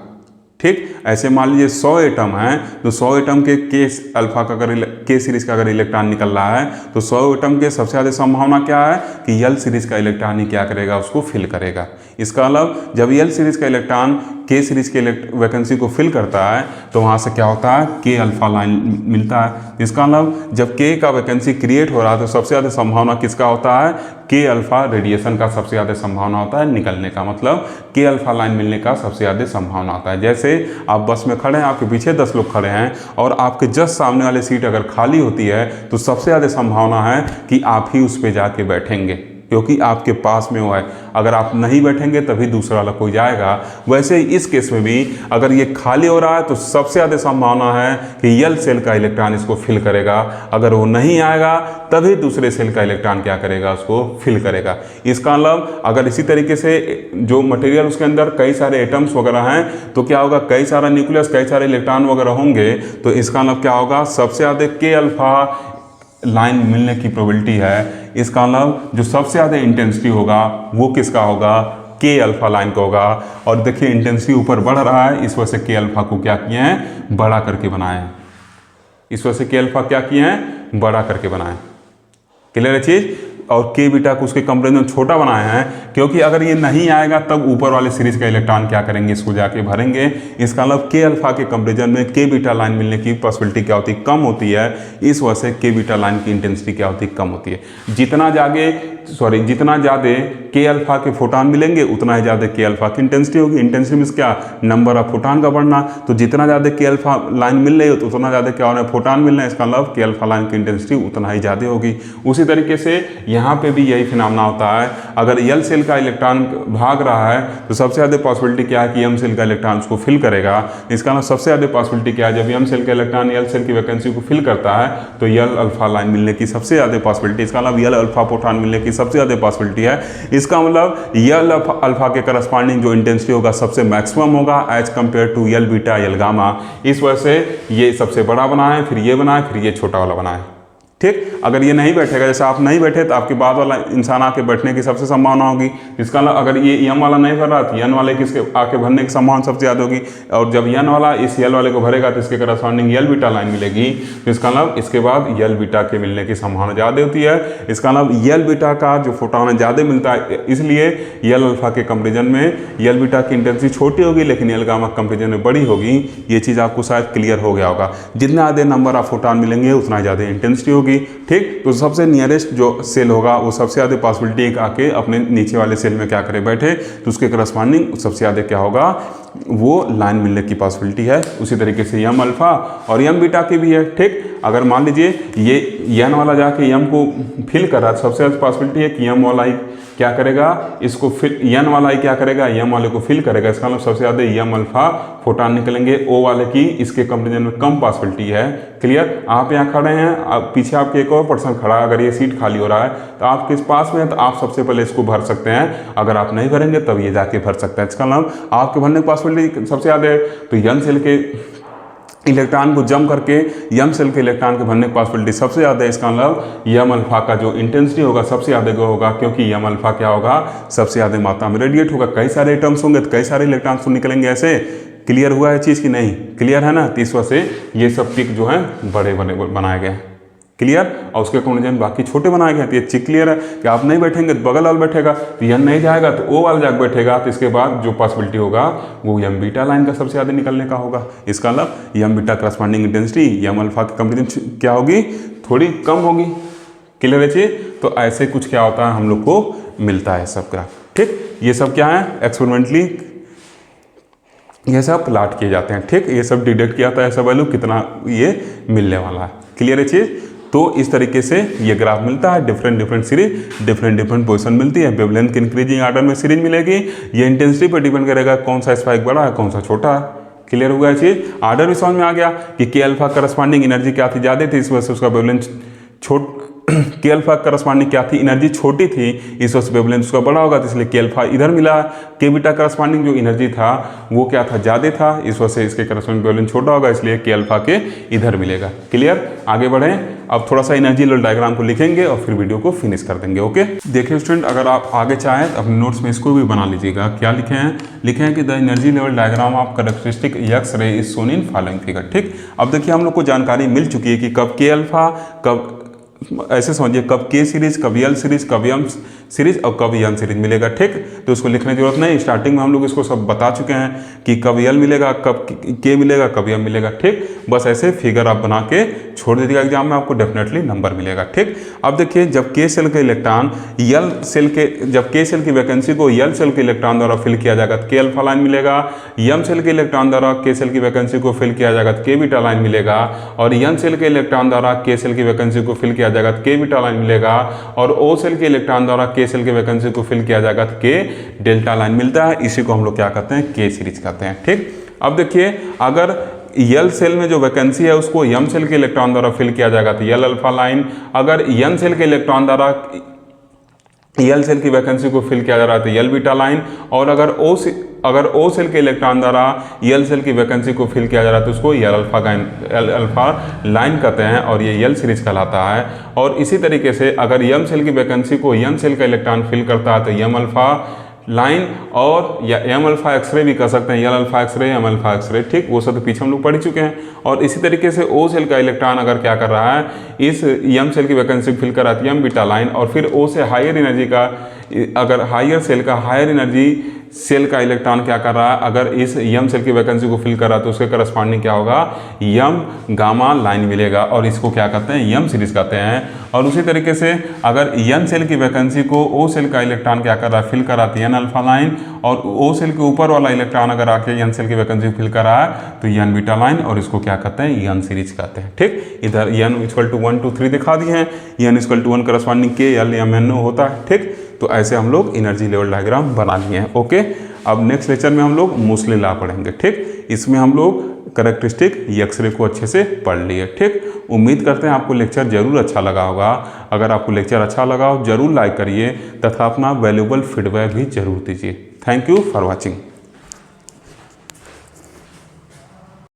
ठीक। ऐसे मान लीजिए 100 एटम है, तो 100 एटम के अल्फा का अगर के सीरीज का अगर इलेक्ट्रॉन निकल रहा है तो 100 एटम के सबसे ज़्यादा संभावना क्या है कि यल सीरीज का इलेक्ट्रॉन ही क्या करेगा, उसको फिल करेगा। इसका मतलब जब यल सीरीज का इलेक्ट्रॉन के सीरीज के वैकेंसी को फिल करता है तो वहाँ से क्या होता है, के अल्फा लाइन मिलता है। इसका मतलब जब के का वैकेंसी क्रिएट हो रहा है तो सबसे ज़्यादा संभावना किसका होता है, के अल्फा रेडिएशन का सबसे ज़्यादा संभावना होता है निकलने का, मतलब के अल्फा लाइन मिलने का सबसे ज़्यादा संभावना होता है। जैसे आप बस में खड़े हैं, आपके पीछे 10 लोग खड़े हैं और आपके जस्ट सामने वाले सीट अगर खाली होती है तो सबसे ज़्यादा संभावना है कि आप ही उस पर जाके बैठेंगे, क्योंकि आपके पास में वो है। अगर आप नहीं बैठेंगे तभी दूसरा वाला कोई जाएगा। वैसे ही इस केस में भी अगर ये खाली हो रहा है तो सबसे ज़्यादा संभावना है कि यल सेल का इलेक्ट्रॉन इसको फिल करेगा, अगर वो नहीं आएगा तभी दूसरे सेल का इलेक्ट्रॉन क्या करेगा, उसको फिल करेगा। इसका मतलब अगर इसी तरीके से जो मटेरियल उसके अंदर कई सारे एटम्स वगैरह हैं तो क्या होगा, कई सारा न्यूक्लियस, कई सारे इलेक्ट्रॉन वगैरह होंगे, तो इसका मतलब क्या होगा, सबसे ज़्यादा के अल्फा लाइन मिलने की प्रोबेबिलिटी है। इसका मतलब जो सबसे ज़्यादा इंटेंसिटी होगा वो किसका होगा, के अल्फा लाइन का होगा। और देखिए इंटेंसिटी ऊपर बढ़ रहा है, इस वजह से के अल्फा को क्या किए हैं, बड़ा करके बनाए हैं। इस वजह से के अल्फा क्या किए हैं, बड़ा करके बनाए। क्लियर है चीज़। और के बीटा को उसके कंपेरिजन में छोटा बनाए हैं, क्योंकि अगर ये नहीं आएगा तब ऊपर वाले सीरीज का इलेक्ट्रॉन क्या करेंगे, इसको जाके भरेंगे। इसका मतलब के अल्फा के कंपेरिजन में के बीटा लाइन मिलने की पॉसिबिलिटी क्या होती है, कम होती है। इस वजह से के बीटा लाइन की इंटेंसिटी क्या होती है, कम होती है। जितना ज़्यादा के अल्फा के फोटॉन मिलेंगे उतना ही ज़्यादा के अल्फा की इंटेंसिटी होगी। इंटेंसिटी मीन्स क्या, नंबर ऑफ फोटॉन का बढ़ना। तो जितना ज़्यादा के अल्फा लाइन मिल रही हो तो उतना ज़्यादा क्या हो रहा है, फोटॉन मिल रहे हैं। इसका मतलब के अल्फा लाइन की इंटेंसिटी उतना ही ज़्यादा होगी। उसी तरीके से यहाँ पे भी यही फिनोमेना होता है। अगर यल सेल का इलेक्ट्रॉन भाग रहा है तो सबसे ज़्यादा पॉसिबिलिटी क्या है कि एम सेल का इलेक्ट्रॉन उसको फिल करेगा। इसका मतलब सबसे ज़्यादा पॉसिबिलिटी क्या है, जब एम सेल का इलेक्ट्रॉन यल सेल की वैकेंसी को फिल करता है तो यल अल्फा लाइन मिलने की सबसे ज़्यादा पॉसिबिलिटी, इसका मतलब यल अल्फा प्रोटॉन मिलने की सबसे ज़्यादा पॉसिबिलिटी है। इसका मतलब यल अल्फा के करस्पॉन्डिंग जो इंटेंसिटी होगा सबसे मैक्सिमम होगा as compare to L beta L gamma. इस वजह से ये सबसे बड़ा बना है, फिर ये बना है, फिर ये छोटा वाला बना है। ठीक, अगर ये नहीं बैठेगा, जैसे आप नहीं बैठे तो आपके बाद वाला इंसान आके बैठने की सबसे संभावना होगी। इसका अगर ये यम वाला नहीं भर रहा तो यन वाले किसके आके भरने की संभावना सबसे ज़्यादा होगी। और जब यन वाला इस यल वाले को भरेगा तो इसके करस्पॉन्डिंग यल बीटा लाइन मिलेगी। तो इसका मतलब इसके बाद यल बीटा के मिलने की संभावना ज़्यादा होती है। इसका मतलब यल बीटा का जो फोटोन है ज़्यादा मिलता है, इसलिए यल अल्फा के कंपेरिजन में यल बीटा की इंटेंसिटी छोटी होगी लेकिन यल गामा कंपेरिजन में बड़ी होगी। ये चीज़ आपको शायद क्लियर हो गया होगा। जितना ज़्यादा नंबर ऑफ फोटोन मिलेंगे उतना ज़्यादा इंटेंसिटी होगी। ठीक, तो सबसे नियरेस्ट जो सेल होगा वो सबसे ज़्यादा पॉसिबिलिटी आके अपने नीचे वाले सेल में क्या करे बैठे, तो उसके करस्पॉन्डिंग सबसे ज़्यादा क्या होगा, वो लाइन मिलने की पॉसिबिलिटी है। उसी तरीके से यम अल्फा और यम बीटा की भी है। ठीक, अगर मान लीजिए ये यन वाला जाके यम को फिल कर रहा है, सबसे ज़्यादा पॉसिबिलिटी है कि यम वाला ही क्या करेगा, इसको फिल, यन वाला ही क्या करेगा, यम वाले को फिल करेगा। इसका मतलब सबसे ज़्यादा यम अल्फा फोटॉन निकलेंगे। ओ वाले की इसके कंपेरिजन में कम पॉसिबिलिटी है। क्लियर, आप यहाँ खड़े हैं, आप पीछे आपके एक और पर्सन खड़ा है, अगर ये सीट खाली हो रहा है तो आपके पास में है तो आप सबसे पहले इसको भर सकते हैं। अगर आप नहीं भरेंगे तब ये जाके भर सकता है। इसका मतलब आपके भरने की पॉसिबिलिटी सबसे ज़्यादा है। तो यन सेल के इलेक्ट्रॉन को जम करके यम सेल के इलेक्ट्रॉन के भरने की पॉसिबिलिटी सबसे ज़्यादा है। इसका मतलब यम अल्फा का जो इंटेंसिटी होगा सबसे ज़्यादा होगा, क्योंकि यम अल्फा क्या होगा, सबसे ज़्यादा मात्रा में रेडिएट होगा। कई सारे एटम्स होंगे तो कई सारे इलेक्ट्रॉन्स तो निकलेंगे ऐसे। क्लियर हुआ है चीज़ की नहीं? क्लियर है ना? तो इस वजह से ये सब पिक जो है बड़े बड़े बनाए गए हैं। क्लियर, और उसके कंपेरिजन बाकी छोटे बनाए गए हैं। तो ये चीज क्लियर है कि आप नहीं बैठेंगे तो बगल वाला बैठेगा, तो यन नहीं जाएगा तो ओ वाला जाकर बैठेगा। तो इसके बाद जो पॉसिबिलिटी होगा वो यम बीटा लाइन का सबसे ज़्यादा निकलने का होगा। इसका मतलब यम बीटा करस्पॉन्डिंग इंटेंसिटी यम अल्फा के कंपेरिजन क्या होगी, थोड़ी कम होगी। क्लियर है चीज? तो ऐसे कुछ क्या होता है हम लोग को मिलता है सब ग्राफ। ठीक, ये सब क्या है, एक्सपेरिमेंटली ये सब प्लाट किए जाते हैं। ठीक, ये सब डिटेक्ट किया जाता है ऐसा वैल्यू कितना ये मिलने वाला है। क्लियर है चीज़? तो इस तरीके से ये ग्राफ मिलता है। डिफरेंट सीरीज डिफरेंट पोजीशन मिलती है। वेवलेंथ की इंक्रीजिंग आर्डर में सीरीज मिलेगी। ये इंटेंसिटी पर डिपेंड करेगा कौन सा स्पाइक बड़ा है कौन सा छोटा है। क्लियर हुआ है चीज? आर्डर भी समझ में आ गया कि के अल्फा करस्पॉन्डिंग एनर्जी क्या थी, ज़्यादा थी, इस वजह से उसका वेवलेंथ के अल्फा करस्पॉन्डिंग क्या थी, एनर्जी छोटी थी, इस वजह से वेवलेंथ उसका बड़ा होगा, तो इसलिए के अल्फा इधर मिला। के बीटा करस्पॉन्डिंग जो एनर्जी था वो क्या था, ज़्यादा था, इस वजह से इसके करस्पॉन्डिंग वेवलेंथ छोटा होगा, इसलिए के अल्फा के इधर मिलेगा। क्लियर, आगे बढ़ें। अब थोड़ा सा एनर्जी लेवल डायग्राम को लिखेंगे और फिर वीडियो को फिनिश कर देंगे। ओके, देखिए स्टूडेंट, अगर आप आगे चाहें तो अपने नोट्स में इसको भी बना लीजिएगा। क्या लिखे हैं? लिखे हैं कि the energy level diagram of characteristic X ray is shown in following figure. ठीक, अब देखिए हम लोग को जानकारी मिल चुकी है कि कब के अल्फा, कब ऐसे समझिए कब के सीरीज, कब यल सीरीज, कब यम सीरीज और कब यन सीरीज मिलेगा। ठीक, तो उसको लिखने की जरूरत नहीं, स्टार्टिंग में हम लोग इसको सब बता चुके हैं कि कब यल मिलेगा, कब के मिलेगा, कब यम मिलेगा। ठीक, बस ऐसे फिगर आप बना के छोड़ दीजिएगा एग्जाम में, आपको डेफिनेटली नंबर मिलेगा। ठीक, अब देखिए जब के सेल के इलेक्ट्रॉन यल सेल के, जब के सेल की वैकेंसी को यल सेल के इलेक्ट्रॉन द्वारा फिल किया जाएगा तो के अल्फा लाइन मिलेगा। यम सेल के इलेक्ट्रॉन द्वारा के सेल की वैकेंसी को फिल किया जाएगा तो के बीटा लाइन मिलेगा। और यन सेल के इलेक्ट्रॉन द्वारा के सेल की वैकेंसी को फिल किया जाएगा तो के बीटा लाइन मिलेगा। और ओ सेल के इलेक्ट्रॉन द्वारा के सेल की वैकेंसी को फिल किया जाएगा तो के डेल्टा लाइन मिलता है। इसी को हम लोग क्या कहते हैं, के सीरीज कहते हैं। ठीक, अब देखिए अगर यल सेल में जो वैकेंसी है उसको यम सेल के इलेक्ट्रॉन द्वारा फिल किया जाएगा तो यल अल्फा लाइन। अगर यन सेल के इलेक्ट्रॉन द्वारा यल सेल की वैकेंसी को फिल किया जा रहा है तो यल बीटा लाइन। और अगर ओ सेल के इलेक्ट्रॉन द्वारा यल सेल की वैकेंसी को फिल किया जा रहा है तो उसको यल अल्फा लाइन कहते हैं और ये यल सीरीज कहलाता है। और इसी तरीके से अगर यम सेल की वैकेंसी को यम सेल का इलेक्ट्रॉन फिल करता है तो यम अल्फा लाइन, और या एम अल्फा एक्सरे भी कर सकते हैं, L alpha X ray, M alpha X ray. ठीक, वो सब तो पीछे हम लोग पढ़ चुके हैं। और इसी तरीके से ओ सेल का इलेक्ट्रॉन अगर क्या कर रहा है, इस यम सेल की वैकेंसी फिल कर रहा है यम बीटा लाइन। और फिर ओ से हायर एनर्जी का, अगर हायर सेल का हायर एनर्जी सेल का इलेक्ट्रॉन क्या कर रहा है, अगर इस यम सेल की वैकेंसी को फिल कर रहा है तो उसके करस्पॉन्डिंग क्या होगा, यम गामा लाइन मिलेगा और इसको क्या कहते हैं, यम सीरीज कहते हैं। और उसी तरीके से अगर एन सेल की वैकेंसी को ओ सेल का इलेक्ट्रॉन क्या कर रहा है, फिल कर रहा है एन अल्फा लाइन, और ओ सेल के ऊपर वाला इलेक्ट्रॉन अगर आके एन सेल की वैकेंसी फिल कर रहा है तो एन बीटा लाइन, और इसको क्या कहते हैं, एन सीरीज कहते हैं। ठीक, इधर एन इक्वल टू 1 2 3 दिखा दिए हैं, एन इक्वल टू 1 करस्पॉन्डिंग के एल एम एन ओ होता है। ठीक, तो ऐसे हम लोग एनर्जी लेवल डायग्राम बना लिए हैं। ओके, अब नेक्स्ट लेक्चर में हम लोग मोस्टली लॉ पढ़ेंगे। ठीक, इसमें हम लोग कैरेक्टरिस्टिक एक्सरे को अच्छे से पढ़ लिए। ठीक, उम्मीद करते हैं आपको लेक्चर जरूर अच्छा लगा होगा। अगर आपको लेक्चर अच्छा लगा हो जरूर लाइक करिए तथा अपना वैल्यूएबल फीडबैक भी जरूर दीजिए। Thank you for watching.